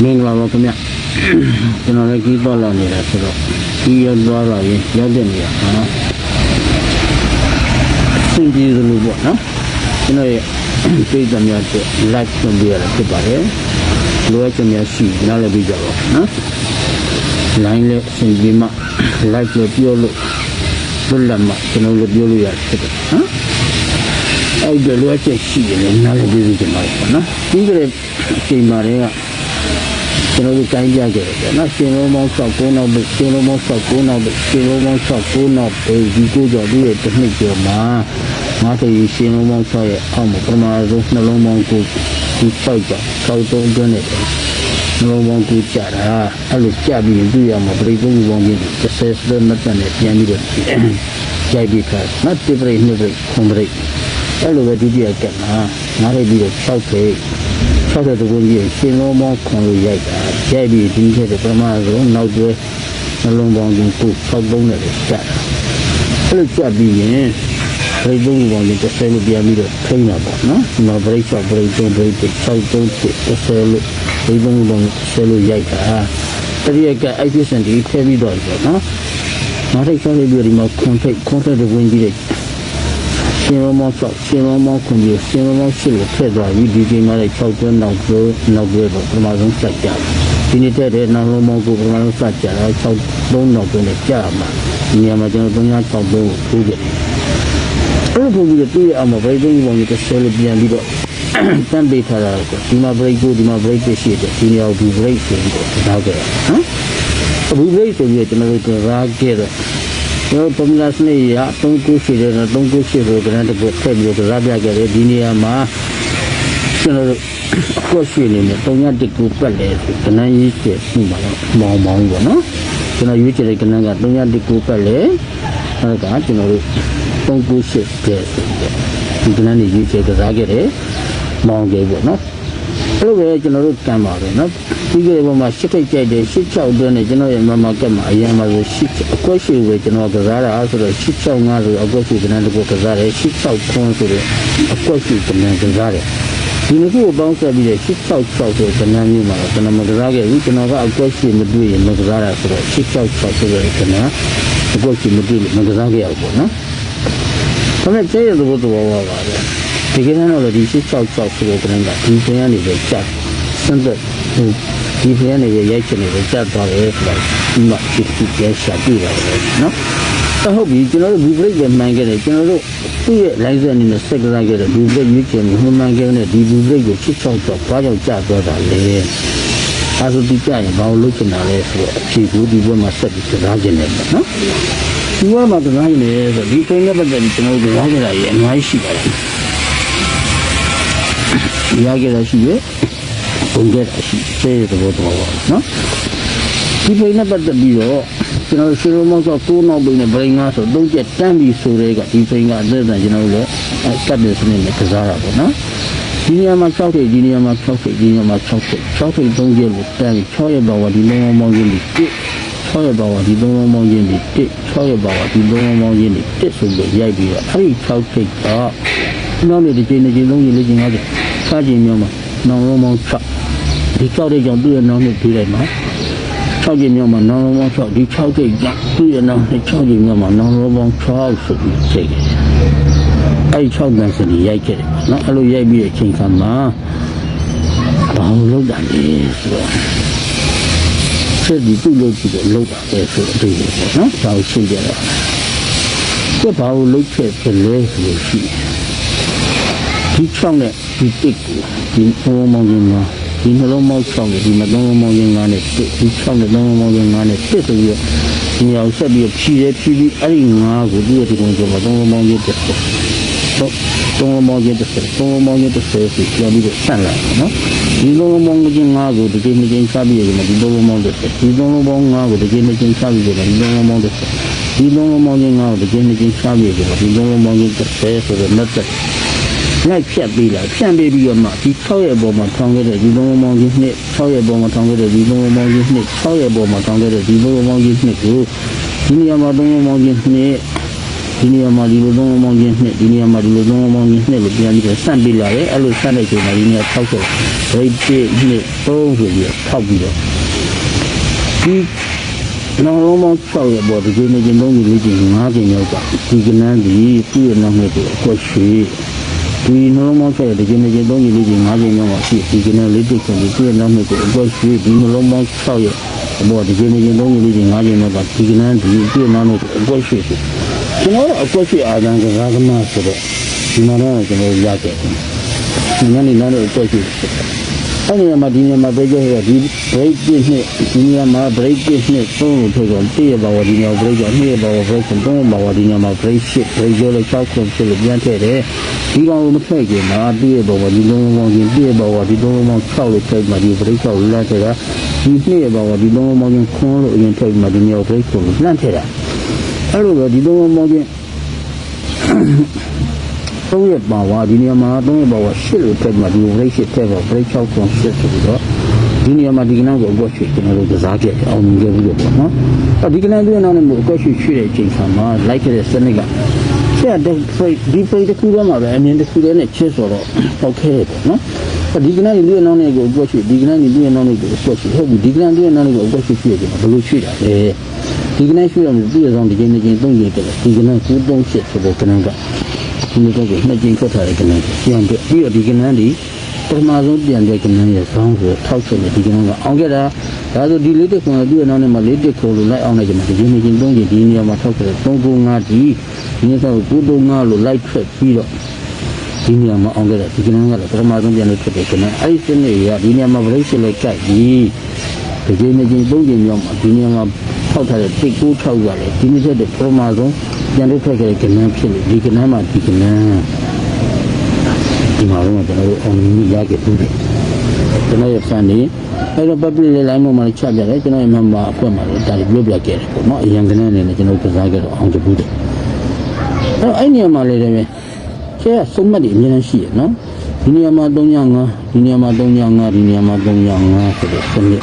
မင်္ဂလာပါခင်ဗျကျွန်တော်လည်းကြီးတော့လာနေတာဆိုတော့ကြီးရသွားတာရင်ရောက်တဲ့နေရာနော်စင်ကြီးလို့ပေါ့နော်ကျွန်တော်ရဲ့ပြည်သူများအတွက် live လုပ်ပြရတာဖြစ်ပါတယ်လိုအပ်ချက်များရှိနားလည်ပြီးကြပါနော် line လေးစင်ကြီးမှ live လို့ပြောလို့လွတ်လပ်မှကျွန်တော်လည်းပြောလို့ရဖြစ်တယ်နော်အဲ့ဒီလိုအပ်ချက်ရှိတယ်နားလည်ပြီးကြပါနော်ပြီးကြတဲ့အချိန်မှာလည်းကျွန်တော်တို့တိုင်းပြခဲ့တယ်နော်ရှင်လုံးပေါင်း69နောက်ပြီးရှင်လုံးပေါင်း69နောက်ပြီးရှင်လုံးပေါင်း69နောက်ပြီးဒီကိုကြော်ပြီးတဲ့တစ်နှစ်ကျော်မှာငါတို့ရှင်လုံးပေါင်း6ရဲ့အောက်မှာပထမဆုံးနှလုံးပေါင်းကိုဒီ6ကြော်63အတွင်းနဲ့နှလုံးပေါင်းကိုကြတာအဲ့လိုကြပြီးရင်တွေ့ရမှာပြိသုံးပေါင်းကြီး30စတဲ့မှတ်တမ်းနဲ့ပြန်ပြီးတော့ကြိုက်ပြီးခါနော်တိပရိနှစ်ပရိခွန်ပရိအဲ့လိုပဲဒုတိယကမှာငါတို့ပြီးတော့6ပေ60တကူကြီးရှင်လုံးပေါင်းခွန်လို့ရိုက်တာရိုက်ပြီးဒီခဲ့တဲ့ပထမဆုံးနောက်တွဲနှလုံးပေါင်းကြီးကို63နဲ့ကြာတာအဲ့လိုကြာပြီးရင်ဘရိတ်သုံးပေါင်းကြီး30လို့ပြန်ပြီးတော့ထိန်းတာပေါ့နော်နောက်ဘရိတ်6ဘရိတ်3ဘရိတ်63 30လို့ဘရိတ်သုံးပေါင်း30လို့ရိုက်တာတတိယကအဲ့ဒီစံဒီထည့်ပြီးတော့ပေါ့နော်နောက်တစ်ခါလေးပြီးဒီမှာခွန်ထိတ်တကူကြီးတဲ့ရှင်လုံးပေါင်း6ရှင်လုံးပေါင်း9ရှင်လုံးပေါင်း10ကိုထည့်သွားပြီးဒီချိန်မှာလည်း6ကျွန်းနောက်ကျွဲပေါ့ပထမဆုံးစကြဒီနေ့တဲ့တဲ့နောက်လုံးပေါင်းကိုပထမဆုံးစကြတာ63နောက်ကျွန်းနဲ့ကြာမှာဒီနေရာမှာကျွန်တော်363ကိုထိုးကြတယ်အဲ့ဒီပုံကြီးတွေ့ရအောင်ဗရိတ်သုံးပုံကြီးတစ်ဆယ်လို့ပြန်ပြီးတော့တန်းပေးထားတာကိုဒီမှာ break ကိုဒီမှာ break ရှိတယ်ဒီနေရာကို break ဆိုပြီးတော့နောက်ကြတယ်ဟမ်အခု break ဆိုပြီးတော့ကျွန်တော်တို့ရာခဲ့တော့ကျွန်တော်ပုံစံစနစ်ရ398တယ်398ဆိုတဲ့တပုတ်ထည့်ပြီးတော့ရာပြခဲ့တယ်ဒီနေရာမှာကျွန်တော်တို့အခုရှိနေတယ်301ကိုပတ်လဲကနန်းရေးချက်မှုပါတော့မောင်းပေါ့နော်ကျွန်တော်ရွေးချယ်တဲ့ကနန်းက301ကိုပတ်လဲအဲ့ဒါကကျွန်တော်တို့398တဲ့ဒီကနန်းနေရွေးချယ်ကစားခဲ့တယ်မောင်းခဲ့ပေါ့နော်အဲ့လိုပဲကျွန်တော်တို့ကံပါတယ်နော်ပြီးခဲ့တဲ့ဘက်မှာရှစ်ထိတ်ကြိုက်တယ်86အတွင်းနဲ့ကျွန်တော်ရဲ့မမကက်မှာအရင်မှာဆိုအကွက်ရှိပဲကျွန်တော်ကစားတာဆိုတော့665ဆိုအကွက်ရှိကနန်းတကူကစားတယ်86ခွန်းဆိုတော့အကွက်ရှိကနန်းကစားတယ်ဒီနှစ်ခုကိုပေါင်းဆက်ပြီး666ဆိုကနန်းမျိုးမှာကျွန်တော်မကစားခဲ့ဘူးကျွန်တော်ကအကွက်ရှိမတွေ့ရင်မကစားတာဆိုတော့666ဆိုတဲ့ကနန်းအကွက်ရှိမတွေ့လို့မကစားခဲ့ရဘူးပေါ့နော်ဒါပေမဲ့ကျဲရတဲ့ဘောတော်ပါပါပဲဒီကနေ့တော့ဒီ666ဆိုတဲ့ကနန်းကဒီဖျန်းနေပဲကြာစံသက်ဒီဖျန်းနေရဲ့ရိုက်ချင်နေပဲကြာသွားတယ်ဆိုတော့ဒီမှာဒီကျဲရှာပြရတယ်နော်ဟုတ်ပြီကျွန်တော်တို့ blue break ပဲမှန်ခဲ့တယ်ကျွန်တော်တို့သူ့ရဲ့ license အနေနဲ့စက်ကစားခဲ့တယ် blue break ရွေးချယ်မှုမှန်ခဲ့တဲ့ဒီ blue break ကို666ဘာကြောင့်ကြာသွားတာလဲအဲဆိုဒီကြာရင်ဘာလို့လုပ်ချင်တာလဲဆိုတော့အဖြေကိုဒီဘက်မှာဆက်ပြီးကစားခြင်းနဲ့ပေါ့နော်ဒီဘက်မှာကစားရင်လည်းဆိုဒီချိန်နဲ့ပတ်သက်ပြီးကျွန်တော်တို့ကစားကြတာရဲ့အများကြီးရှိပါတယ်ရခဲ့တာရှိရဲ့ပုံခဲ့တာရှိသေးတဲ့ဘောတော့နော်ဒီချိန်နဲ့ပတ်သက်ပြီးတော့ကျွန်တော်ရှေ့လုံးမောင်းဆို9နောက်ပြီးနဲ့ဗရိန်ငါဆို3ချက်တန်းပြီးဆိုတဲ့ကဒီချိန်ကအသက်အကျွန်တော်တို့လည်းကပ်တဲ့စနစ်နဲ့ကစားတာပေါ့နော်ဒီနေရာမှာ6ထိပ်ဒီနေရာမှာ6ထိပ်ဒီနေရာမှာ6ထိပ်6ထိပ်3ချက်လို့တန်းပြီး6ရက်ပါဝဒီလုံးမောင်းခြင်းဒီ6ရက်ပါဝဒီလုံးမောင်းခြင်းဒီ6ရက်ပါဝဒီလုံးမောင်းခြင်းဒီဆိုပြီးရိုက်ပြီးတော့အဲ့ဒီ6ထိပ်ကနောက်နေ့ဒီချိန်နဲ့ချိန်3ချိန်4ချိန်5ချိန်စားချိန်မျိုးမှာနောင်လုံးမောင်း6ဒီ6ထိပ်ကြောင့်သူ့ရဲ့နောက်နေ့ပြေးလိုက်မှာ6ချိန်မြောက်မှာနောင်လုံးပေါင်း6ဒီ6ချိန်ကသူ့ရဲ့နောက်6ချိန်မြောက်မှာနောင်လုံးပေါင်း6ဆိုပြီးချိန်တယ်အဲ့6တန်းစနေရိုက်ခဲ့တယ်နော်အဲ့လိုရိုက်ပြီးတဲ့အချိန်ခါမှာဘာလို့လောက်တာလဲဆိုတော့ဆက်ဒီသူ့လို့ကြည့်တော့လောက်တာပဲဆိုတော့အတွေ့ပေါ့နော်ဒါကိုရှင်းပြတာကိုဘာလို့လောက်ခဲ့တယ်လဲဆိုလို့ရှိရင်ဒီ6နဲ့ဒီတစ်ကိုဒီဘုံမောင်ကြီးမှာဒီနှလုံးမောင်း6နဲ့ဒီနှလုံးမောင်းခြင်း9နဲ့ဒီ6နဲ့နှလုံးမောင်းခြင်း9နဲ့တစ်ဆိုပြီးတော့ဒီအောင်ဆက်ပြီးဖြီးပြီးအဲ့ဒီ9ကိုဒီဒီကုန်းကျော်မှာနှလုံးမောင်းခြင်းတစ်ဆိုတော့နှလုံးမောင်းခြင်းတစ်ဆိုနှလုံးမောင်းခြင်းတစ်ဆိုပြီးပြန်ပြီးတော့ဆက်လာနော်ဒီနှလုံးမောင်းခြင်း9ကိုဒီချိန်နဲ့ချိန်ချပြီးရင်ဒီနှလုံးမောင်းတစ်ဆိုဒီနှလုံးမောင်း9ကိုဒီချိန်နဲ့ချိန်ချပြီးရင်ဒီနှလုံးမောင်းတစ်ဆိုဒီနှလုံးမောင်းခြင်း9ကိုဒီချိန်နဲ့ချိန်ချပြီးရင်ဒီနှလုံးမောင်းခြင်းတစ်ဆိုတော့လက်သက်လိုက်ဖြတ်ပြီးလာဖြန့်ပေးပြီးတော့မှဒီ6ရဲ့ပေါ်မှာထောင်ခဲ့တဲ့ဒီလုံးမောင်းကြီးနှစ်6ရဲ့ပေါ်မှာထောင်ခဲ့တဲ့ဒီလုံးမောင်းကြီးနှစ်6ရဲ့ပေါ်မှာထောင်ခဲ့တဲ့ဒီလုံးမောင်းကြီးနှစ်ကိုဒီနေရာမှာလုံးမောင်းကြီးနှစ် ဒီနေရာမှာဒီလိုသုံးလုံးပေါင်းချင်းနှစ်ဒီနေရာမှာဒီလိုသုံးလုံးပေါင်းချင်းနှစ်လို့ပြန်ပြီးတော့စမ်းပေးလာတယ်အဲ့လိုစမ်းတဲ့ချိန်မှာဒီနေရာ60 break 1 2 3ဆိုပြီးထောက်ပြီးတော့ဒီနောက်လုံးပေါင်း6ရဲ့ပေါ်ဒီနေ့ချင်း3ကြီး4ကြီး5ကြီးရောက်ကဒီကနန်းဒီပြည့်နောက်နှစ်ကိုအကွက်ရှိဒီနှလုံးပေါင်း6ရဲ့ဒီနေ့ချင်း3ကြီး4ကြီး5ကြီးရောက်ကဒီကနန်းလေးတိတ်ဆုံးဒီပြည့်နောက်နှစ်ကိုအကွက်ရှိဒီနှလုံးပေါင်း6ရဲ့ပေါ်ဒီနေ့ချင်း3ကြီး4ကြီး5ကြီးရောက်ကဒီကနန်းဒီပြည့်နောက်နှစ်ကိုအကွက်ရှိကျွန်တော်အကွက်ရှိအားကကစားကမဆိုတော့ဒီမှာတော့ကျွန်တော်ရခဲ့တယ်ဒီနေ့လည်းတော့အကွက်ရှိအဲ့ဒီမှာဒီနေရာမှာပဲကြည့်ရဒီ break 1နှစ်ဒီနေရာမှာ break 1နှစ်3လို့ထုတ်တော့1ရပါဝဒီနေရာ break က2ရပါဝ break 3ပါဝဒီနေရာမှာ break 10 break ကျော်လေး6ခုဖြစ်လို့ပြန်ထည့်တယ်ဒီကောင်ကိုမထည့်ခင်မှာ1ရပါဝဒီလုံးလုံးပေါင်းချင်း1ရပါဝဒီလုံးလုံးပေါင်း6လို့ထည့်မှဒီ break 6လမ်းထည့်တာဒီ2ရပါဝဒီလုံးလုံးပေါင်းချင်း9လို့အရင်ထည့်မှဒီနေရာ break ကိုလမ်းထည့်တာအဲ့လိုပဲဒီလုံးလုံးပေါင်းချင်း3ရပါဝဒီနေရာမှာ3ရပါဝ10လို့ထည့်မှဒီ break 10ထည့်ပါ break 6ကို10ဆိုပြီးတော့ဒီနေရာမှာဒီကနန်းကိုအကွက်ရွှေ့ကျွန်တော်တို့ကစားခဲ့အောင်မြင်ခဲ့ပြီးတော့ပေါ့နော်ဒီကနန်းပြည့်နောက်နဲ့မို့အကွက်ရွှေ့တဲ့အချိန်ခါမှာလိုက်ခဲ့တဲ့စနစ်ကချက်တဲ့ဒီပိတ်တစ်ခုတည်းမှာပဲအမြင်တစ်ခုတည်းနဲ့ချစ်ဆိုတော့ပောက်ခဲပေါ့နော်ဒီကနန်းပြည့်နောက်နဲ့ကိုအကွက်ရွှေ့ဒီကနန်းပြည့်နောက်နဲ့ကိုအကွက်ရွှေ့ဟုတ်ပြီဒီကနန်းပြည့်နောက်နဲ့ကိုအကွက်ရွှေ့ဖြစ်တယ်ဘယ်လိုရွှေ့တာလဲဒီကနန်းရွှေ့ရမယ်ပြည့်စုံဒီချိန်3ချိန်3ချိန်တက်တယ်ဒီကနန်း9 3 10ဆိုတဲ့ကနန်းကဒီလိုတော့2ချိန်ထွက်ထားတဲ့ကနန်းပြန်ပြီးတော့ဒီကနန်းဒီပထမဆုံးပြန်တဲ့ကနန်းရဲ့ဆောင်းဆိုထောက်ချက်နဲ့ဒီကနန်းကအောင်ခဲ့တာဒါဆိုဒီလေးတစ်ခွန်ပြည့်နောက်နဲ့မှလေးတစ်ခွန်လို့လိုက်အောင်လိုက်ကြမှာဒီနေ့ချင်း3ချိန်ဒီနေရာမှာထောက်ချက်395ဒီနေ့ဆို935လို့လိုက်ထွက်ပြီးတော့ဒီနေရာမှာအောင်ခဲ့တာဒီကနန်းကလည်းပထမဆုံးပြန်လို့ထွက်တဲ့ကနန်းအဲ့ဒီစနစ်ရဒီနေရာမှာ break ရှစ်လိုက်ကတ်ပြီးဒီနေ့ချင်း3ချိန်မြောက်မှာဒီနေရာမှာထောက်ထားတဲ့တိတ်96ရတယ်ဒီနေ့ဆက်တဲ့ပထမဆုံးပြန်လို့ထွက်ခဲ့တဲ့ကနန်းဖြစ်လို့ဒီကနန်းမှာဒီကနန်းဒီမှာတော့ကျွန်တော်တို့အောင်မြင်ရခဲ့ဘူးကျွန်တော်ရဲ့ဖန်နေအဲ့တော့ public လေး line မှာချပြတယ်ကျွန်တော်ရဲ့ member အဖွဲ့မှာလည်းဒါတွေပြောပြခဲ့တယ်ပေါ့နော်အရင်ကနန်းနေနဲ့ကျွန်တော်ကစားခဲ့တော့အောင်တဘူးတယ်အဲ့တော့အဲ့နေရာမှာလည်းပဲကျဲစုံမတ်တွေအများကြီးရှိရနော်ဒီနေရာမှာ305ဒီနေရာမှာ305ဒီနေရာမှာ305ဆိုတော့စနစ်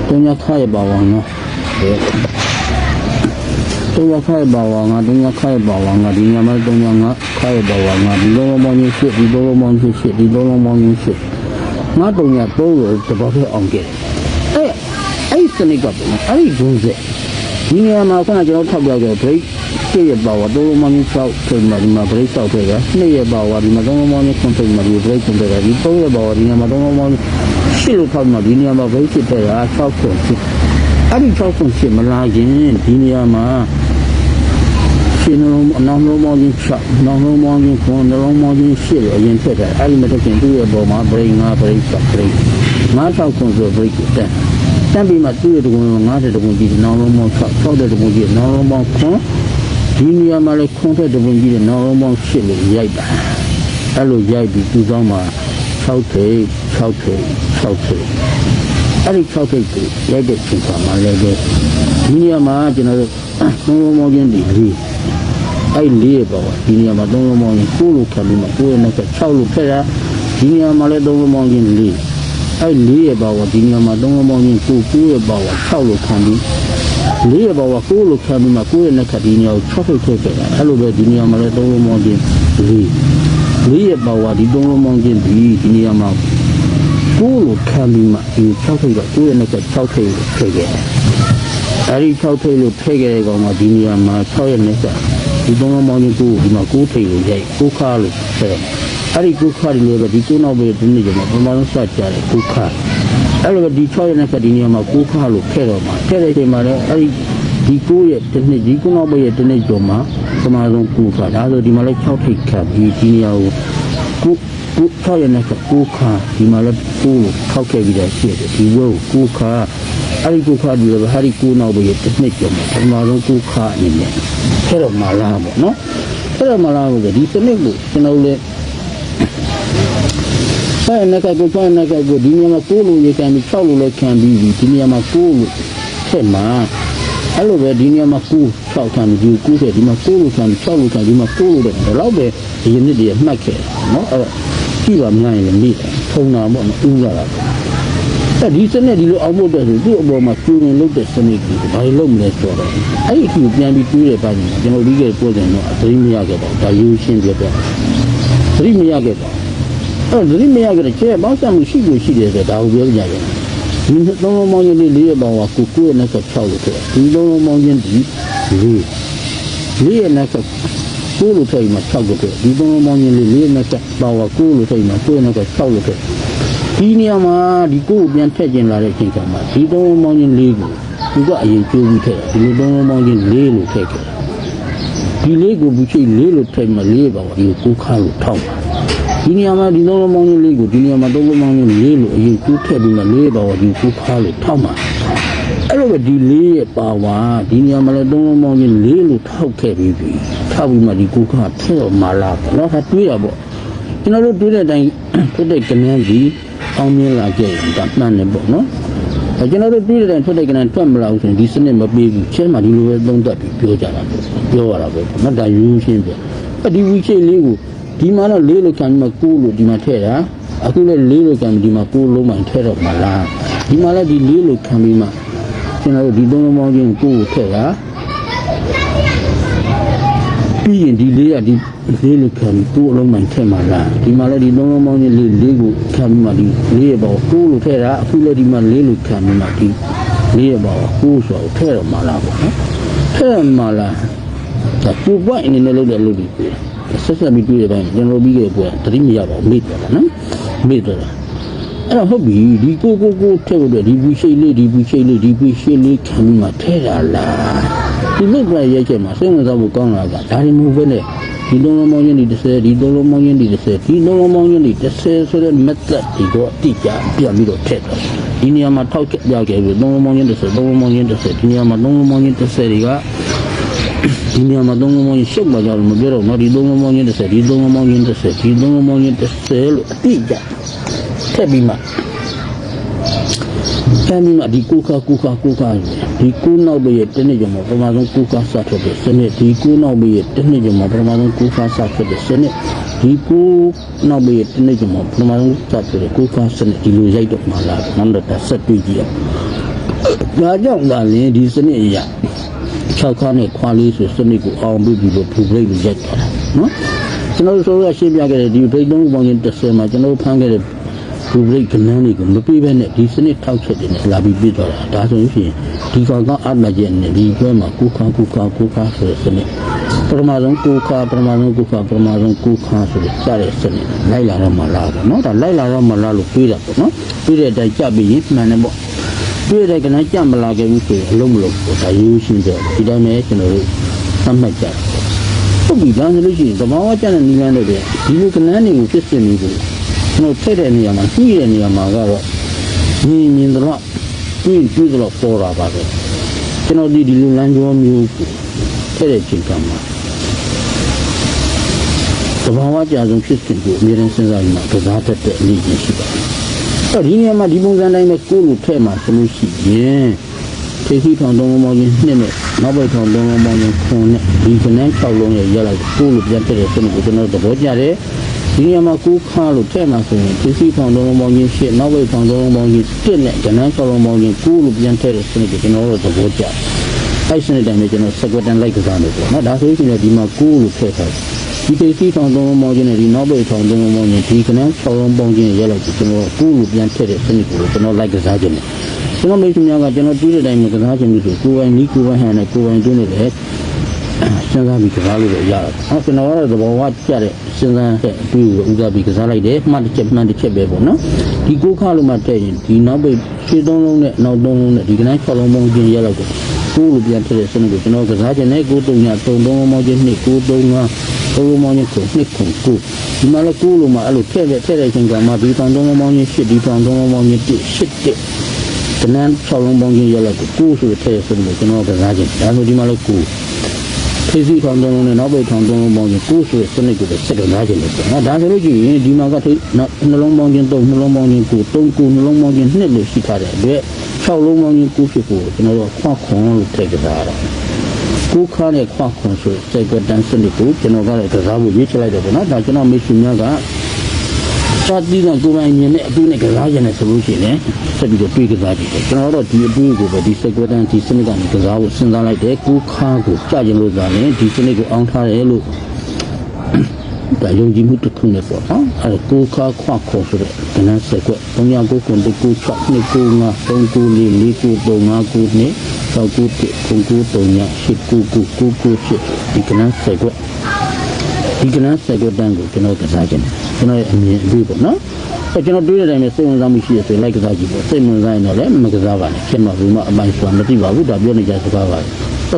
300ခါရပါဝါနော်300ခါရပါဝါငါ300ခါရပါဝါငါဒီနေရာမှာ305ခါရပါဝါငါဒီလုံးလုံးပေါင်းချင်း8ဒီလုံးလုံးပေါင်းချင်း8ဒီလုံးလုံးပေါင်းချင်း8ငါ303လို့တပတ်ပဲအောင်ခဲ့အဲ့စနစ်ကပေါ့နော်အဲ့ဒီဂုံးစက်ဒီနေရာမှာခုနကျွန်တော်ထောက်ပြခဲ့ break 1ရပါဝါ3လုံးပေါင်းချင်း6ချိန်မှာဒီမှာ break 6ထည့်တာ2ရပါဝါဒီမှာ3လုံးပေါင်းချင်း9ချိန်မှာဒီ break ထည့်တာဒီ3ရပါဝါဒီနေရာမှာ3လုံးပေါင်း8လို့ထောက်မှာဒီနေရာမှာ break ထည့်တာ6ခုဖြစ်အဲ့ဒီ6ခုဖြစ်မလာရင်ဒီနေရာမှာရှင်းလုံးနောက်လုံးပေါင်းချင်း6နောက်လုံးပေါင်းချင်း9နောက်လုံးပေါင်းချင်း8လို့အရင်ထည့်တာအဲ့ဒီမှာတစ်ချိန်သူ့ရဲ့ပေါ်မှာ break 5 break 6 break 9 6ခုဆို break တက်ပြီးမှသူ့ရဲ့တကုံ50တကုံကြီးနောက်လုံးပေါင်း6 6တဲ့တကုံကြီးနောက်လုံးပေါင်း9ဒီနေရာမှာလည်း9တဲ့တကုံကြီးနောက်လုံးပေါင်း8လို့ရိုက်တာအဲ့လိုရိုက်ပြီးသူ့ကောင်းမှာ6ထိပ်6ထိပ်6ထိပ်အဲ့ဒီ6ထိပ်ကိုရိုက်တဲ့ချိန်မှာလည်းဒီနေရာမှာကျွန်တော်တို့3လုံးပေါင်းချင်းဒီအဲ့4ရပါဒီနေရာမှာ3လုံးပေါင်းချင်း9လို့ခံပြီးမှ9ရဲ့နဲ့6လို့ဖက်တာဒီနေရာမှာလည်း3လုံးပေါင်းချင်း4အဲ့4ရပါဒီနေရာမှာ3လုံးပေါင်းချင်း9ရပါ6လို့ခံပြီး4ရပါ9လို့ခံပြီးမှ9ရဲ့နဲ့ဒီနေရာကို6ဖိတ်ထည့်ခဲ့တာအဲ့လိုပဲဒီနေရာမှာလည်း3လုံးပေါင်းချင်း4ရပါဒီ3လုံးပေါင်းချင်းဒီနေရာမှာ9လို့ခံပြီးမှဒီ6ဖိတ်က9ရဲ့နဲ့6ဖိတ်ကိုထည့်ခဲ့တယ်အဲ့ဒီ6ထိပ်လို့ထည့်ခဲ့တဲ့ကောင်ကဒီနေရာမှာ6ရက်နဲ့ဆက်ဒီ3လုံးပေါင်းချင်း9ဒီမှာ9ထိပ်ကိုရိုက်9ခါလို့ထည့်တယ်အဲ့ဒီ9ခါဒီလိုပဲဒီ9နောက်ပဲဒီနေ့ကျမှပထမဆုံးစကြတယ်9ခါအဲ့လိုပဲဒီ6ရက်နဲ့ဆက်ဒီနေရာမှာ9ခါလို့ထည့်တော့မှာထည့်တဲ့အချိန်မှာလည်းအဲ့ဒီ9ရက်ဒီနေ့ဒီ9နောက်ပဲဒီနေ့ကျမှပထမဆုံး9ခါဒါဆိုဒီမှာလည်း6ထိပ်ခါဒီနေရာကို6ရက်နဲ့9ခါဒီမှာလည်း9လို့ထောက်ခဲ့ပြီးတော့ရှိတယ်ဒီဝဲကို9ခါအဲ့ဒီ9ခါဒီလိုပဲဟာဒီ9နောက်ပဲတစ်နှစ်ကျော်မှာပထမဆုံး9ခါအနေနဲ့ထဲတော့မလာပေါ့နော်ထဲတော့မလာဘူးဒီစနစ်ကိုကျွန်တော်လည်းအဲ့နဲ့ကိုဒီနေရာမှာ9လို့ရေခံပြီး6လို့လည်းခံပြီးဒီနေရာမှာ9လို့ထက်မှာအဲ့လိုပဲဒီနေရာမှာ9 6ခံပြီး9တဲ့ဒီမှာ9လို့ခံ6လို့ခံဒီမှာ9လို့တဲ့ဒါတော့ပဲဒီရင်းနှစ်တည်းမှတ်ခဲ့နော်အဲ့တော့ကြည့်ပါများရင်လည်းမိထုံတာပေါ့နော်ဥရတာ ဒီစနစ်ဒီလိုအောင်ဖို့တဲ့ဆိုသူ့အပေါ်မှာကျူရင်လုပ်တဲ့စနစ်ကိုဘာလို့လုပ်မလဲဆိုတော့အဲ့ဒီကိုပြန်ပြီးတွေးရပါမယ်ကျွန်တော်ဒီကပြောတယ်တော့အသိမရခဲ့တော့ဒါယူရှင်းပြတဲ့သတိမရခဲ့တော့အဲ့သတိမရခဲ့တဲ့ကျဲပေါင်းစပ်မှုရှိကိုရှိတယ်ဆိုတော့ဒါကိုပြောကြရတယ်ဒီသုံးလုံးမောင်းချင်းလေးရပါဝါကိုကိုရဲ့26လို့ဆိုဒီသုံးလုံးမောင်းချင်းဒီလေးရဲ့ကိုလို့ထိုင်မှာ6လို့ဆိုဒီသုံးလုံးမောင်းချင်းလေးရဲ့ပါဝါကိုလို့ထိုင်မှာကိုရဲ့6လို့ဆိုဒီနေရာမှာဒီကိုကိုပြန်ထည့်ကျင်လာတဲ့အချိန်ကမှဒီသုံးလုံးမောင်းချင်းလေးကိုသူကအရင်ကျိုးပြီးထည့်ဒီလိုသုံးလုံးမောင်းချင်းလေးလို့ထည့်ခဲ့ဒီလေးကိုဘူးချိတ်လေးလို့ထည့်မှာလေးပါဝါဒီကိုခါလို့ထောက်ဒီနေရာမှာဒီသုံးလုံးမောင်းချင်းလေးကိုဒီနေရာမှာသုံးလုံးမောင်းချင်းလေးလို့အရင်ကျိုးထည့်ပြီးမှလေးပါဝါဒီကိုခါလို့ထောက်မှာအဲ့လိုပဲဒီလေးရဲ့ပါဝါဒီနေရာမှာလည်းသုံးလုံးမောင်းချင်းလေးလို့ထောက်ခဲ့ပြီးထောက်ပြီးမှဒီကိုခါထည့်တော့မှလာပေါ့နော်ဒါတွေးရပေါ့ကျွန်တော်တို့တွေးတဲ့အတိုင်းထွက်တဲ့ကနန်းဒီအောင်မြင်လာကြရင်ဒါမှန်တယ်ပေါ့နော်ကျွန်တော်တို့တွေးတဲ့အတိုင်းထွက်တဲ့ကနန်းထွက်မလာဘူးဆိုရင်ဒီစနစ်မပေးဘူးချင်းမှဒီလိုပဲသုံးသပ်ပြီးပြောကြတာပေါ့ပြောရတာပဲနော်ဒါယူရှင်းပြဒီဝီချိတ်လေးကိုဒီမှာတော့လေးလို့ခံပြီးမှကိုလို့ဒီမှာထည့်တာအခုလည်းလေးလို့ခံပြီးဒီမှာကိုလုံးမှထည့်တော့မှလားဒီမှာလည်းဒီလေးလို့ခံပြီးမှကျွန်တော်တို့ဒီသုံးလုံးပေါင်းချင်းကိုထည့်တာပြီးရင်ဒီလေးကဒီလေးလို့ခံပြီးကိုလုံးမှထည့်မှလားဒီမှာလည်းဒီသုံးလုံးပေါင်းချင်းလေးကိုခံပြီးမှဒီလေးရပေါ့ကိုလို့ထည့်တာအခုလည်းဒီမှာလေးလို့ခံပြီးမှဒီလေးရပေါ့ကိုဆိုတော့ထည့်တော့မှလားပေါ့နော်ထည့်မှလားဒါပူပွိုင်းအနေနဲ့လုပ်တဲ့လုပ်ပြီးဆက်ဆက်ပြီးတွေ့ရတိုင်းကျွန်တော်ပြီးခဲ့ပွဲတတိမရပါဘူးမေ့သွားတာနော်မေ့သွားတာအဲ့တော့ဟုတ်ပြီဒီကိုထည့်လို့ဒီဘူးရှိတ်လေးဒီဘူးရှိတ်လေးခံပြီးမှထဲတာလားဒီမိတ်ကရိုက်ချက်မှာစိတ်ဝင်စားဖို့ကောင်းတာကဒါတွေမဟုတ်ဘဲနဲ့ဒီသုံးလုံးမောင်းချင်းဒီ30ဒီသုံးလုံးမောင်းချင်းဒီ30ဒီသုံးလုံးမောင်းချင်းဒီ30ဆိုတဲ့ method ဒီတော့အတိအကျပြန်ပြီးတော့ထည့်တော့ဒီနေရာမှာထောက်ပြခဲ့ပြီးသုံးလုံးမောင်းချင်း30သုံးလုံးမောင်းချင်း30ဒီနေရာမှာသုံးလုံးမောင်းချင်း30တွေကဒီနေရာမှာသုံးလုံးမောင်းချင်းရှုပ်ပါကြလို့မပြောတော့နော်ဒီသုံးလုံးမောင်းချင်း30ဒီသုံးလုံးမောင်းချင်း30ဒီသုံးလုံးမောင်းချင်း30လို့အတိအကျထည့်ပြီးမှဒီကိုခါဒီကိုနောက်ပဲတနေ့ကျော်မှာပထမဆုံးကိုခါစထွက်တဲ့စနစ်ဒီကိုနောက်ပဲတနေ့ကျော်မှာပထမဆုံးကိုခါစထွက်တဲ့စနစ်ဒီကိုနောက်ပဲတနေ့ကျော်မှာပထမဆုံးစထွက်တဲ့ကိုခါစနစ်ဒီလိုရိုက်တော့မှလာနောက်တော့ဆက်တွေ့ကြည့်အောင်ဒါကြောင့်သာလင်းဒီစနစ်အရာ6ခါနဲ့ခွာလေးဆိုစနစ်ကိုအောင်ပြီးလို့ဖူဘရိတ်ကိုရိုက်တာနော်ကျွန်တော်ဆိုရရှင်းပြခဲ့တဲ့ဒီဘရိတ်သုံးပေါင်းချင်း30မှာကျွန်တော်ဖမ်းခဲ့တဲ့ဘူဘရိတ်ကနန်းတွေကိုမပြေးဘဲနဲ့ဒီစနစ်ထောက်ချက်တွေနဲ့လာပြီးပြတော့တာဒါဆိုရင်ဒီကောင်ကအမှတ်ချက်နဲ့ဒီဘက်မှာကိုခါဆိုတဲ့စနစ်ပထမဆုံးကိုခါဆိုတဲ့စတဲ့စနစ်လိုက်လာတော့မှလာပေါ့နော်ဒါလိုက်လာတော့မှလာလို့ပြေးတာပေါ့နော်ပြေးတဲ့အတိုင်းကြပြီးရင်မှန်တယ်ပေါ့ပြေးတဲ့ကနန်းကြမလာခဲ့ဘူးဆိုရင်အလုံးမလုံးပေါ့ဒါရိုးရှင်းတယ်ဒီတိုင်းပဲကျွန်တော်တို့သတ်မှတ်ကြတယ်ဟုတ်ပြီဒါဆိုလို့ရှိရင်သဘာဝကျတဲ့နီလန်းတွေဒီလိုကနန်းတွေကိုဖြစ်စင်နေကိုကျွန်တော်ထည့်တဲ့နေရာမှာညှိတဲ့နေရာမှာကတော့မြင်တော့တွေ့တော့ပေါ်တာပါပဲကျွန်တော်ဒီလိုလမ်းကြောမျိုးထည့်တဲ့ချိန်ကမှာသဘာဝကျဆုံးဖြစ်စဉ်ကိုအမြဲတမ်းစဉ်းစားပြီးမှကစားတတ်တဲ့အလေးကြီးရှိပါတယ်အဲ့ဒီနေရာမှာဒီပုံစံတိုင်းပဲကိုယ်ကိုထည့်မှာဆိုလို့ရှိရင်ထိပ်ထောင်သုံးလုံးပေါင်းချင်း2နဲ့နောက်ပိတ်ထောင်သုံးလုံးပေါင်းချင်း9နဲ့ဒီကနန်း6လုံးရဲ့ရလိုက်ကိုယ်လိုပြန်ထည့်တဲ့စနစ်ကိုကျွန်တော်သဘောကျတယ်ဒီနေရာမှာကိုခါလို့ထည့်မှာဆိုရင်ထိပ်ထောင်သုံးလုံးပေါင်းချင်း8နောက်ပိတ်ထောင်သုံးလုံးပေါင်းချင်း1နဲ့ကနန်း6လုံးပေါင်းချင်း9လိုပြန်ထည့်တဲ့စနစ်ကိုကျွန်တော်တို့သဘောကျတယ်အဲ့စနစ်တိုင်းပဲကျွန်တော် second လိုက်ကစားနေပေါ့နော်ဒါဆိုရင်ဒီမှာ9လို့ထည့်ထားဒီထိပ်ထောင်သုံးလုံးပေါင်းချင်းနဲ့ဒီနောက်ပိတ်ထောင်သုံးလုံးပေါင်းချင်းဒီကနန်း6လုံးပေါင်းချင်းရလိုက်ကျွန်တော်9လိုပြန်ထည့်တဲ့စနစ်ကိုကျွန်တော်လိုက်ကစားခြင်းနဲ့ကျွန်တော်မိတ်ဆွေများကကျွန်တော်တွေးတဲ့အတိုင်းကစားခြင်းလို့ဆိုကိုယ်ပိုင်နီးကိုယ်ပိုင်ဟန်နဲ့ကိုယ်ပိုင်တွင်းနေတယ်စဉ်းစားပြီးကစားလို့ရတာ။ကျွန်တော်ကတော့သဘောဝကျတဲ့စဉ်းစားတဲ့အတွေ့အကြုံကိုဦးစားပြီးကစားလိုက်တယ်။မှတ်တစ်ချက်ပဲပေါ့နော်။ဒီကိုခါလို့မှတက်ရင်ဒီနောက်ပိတ်ရှေ့3လုံးနဲ့နောက်3လုံးနဲ့ဒီကနေ့6လုံးပေါင်းချင်းရလောက်ကိုကိုလိုပြန်ထည့်တဲ့စနစ်ကိုကျွန်တော်ကစားခြင်းနဲ့ကို3ည3လုံးပေါင်းချင်း2 9 3 5 3လုံးပေါင်းချင်း9 2 9ဒီမှာလည်းကိုလိုမှအဲ့လိုထည့်တဲ့ချိန်ကမှဒီထောင်3လုံးပေါင်းချင်း8ဒီထောင်3လုံးပေါင်းချင်း1 8ကနန်း6လုံးပေါင်းချင်းရလောက်ကိုဆိုတဲ့ထည့်ဆိုလို့ကျွန်တော်ကစားခြင်းဒါဆိုဒီမှာလည်းကိုထိပ်ထောင်3လုံးနဲ့နောက်ပိတ်ထောင်3လုံးပေါင်းချင်းဆိုတဲ့စနစ်ကိုဆက်တော့လာခြင်းလို့ပေါ့နော်ဒါဆိုလို့ရှိရင်ဒီမှာကနှလုံးပေါင်းချင်း3နှလုံးပေါင်းချင်း9 3 9နှလုံးပေါင်းချင်း2လို့ရှိထားတဲ့အတွက်6လုံးပေါင်းချင်း9ဖြစ်ကိုကျွန်တော်တို့ခွန်လို့ထည့်ကြတာကိုခါနဲ့ခွန်ဆိုစိတ်ကတန်းစနစ်ကိုကျွန်တော်ကလည်းကစားဖို့ရေးချလိုက်တယ်ပေါ့နော်ဒါကျွန်တော်မိတ်ဆွေများက စာတီးကကိုယ်ပိုင်မြင်တဲ့အတူနဲ့ကစားခြင်းနဲ့ဆိုလို့ရှိရင်ဆက်ပြီးတော့တွေးကစားကြည့်တယ်ကျွန်တော်တို့ဒီအတူကိုပဲဒီစက်ကွက်တန်းဒီစနစ်ကနေကစားဖို့စဉ်းစားလိုက်တယ်ကိုခါကိုကြခြင်းလို့သာရင်ဒီစနစ်ကိုအောင်းထားတယ်လို့ဒါယုံကြည်မှုတစ်ခုနဲ့ပေါ့နော်အဲကိုခါခွာခေါ်ဆိုတဲ့ကနန်းစက်ကွက်39ခုတကူ6 2 9 3 9 4 4 9 3 5 9 2 6 9 9 9 3 8 9 9 9 9 ဒီကနန်းစက်ကွက်ဒီကနန်းစက်ကွက်တန်းကိုကျွန်တော်ကစားခြင်းကျွန်တော်ရဲ့အမြင်အတွေ့ပေါ့နော်အဲကျွန်တော်တွေးတဲ့အတိုင်းပဲစိတ်ဝင်စားမှုရှိရဆိုလိုက်ကစားကြည့်ပေါ့စိတ်ဝင်စားရင်တော့လည်းမကစားပါနဲ့ဖြစ်မှာဘူးမအပိုင်းဆိုတာမသိပါဘူးဒါပြောနေကြစကားပါ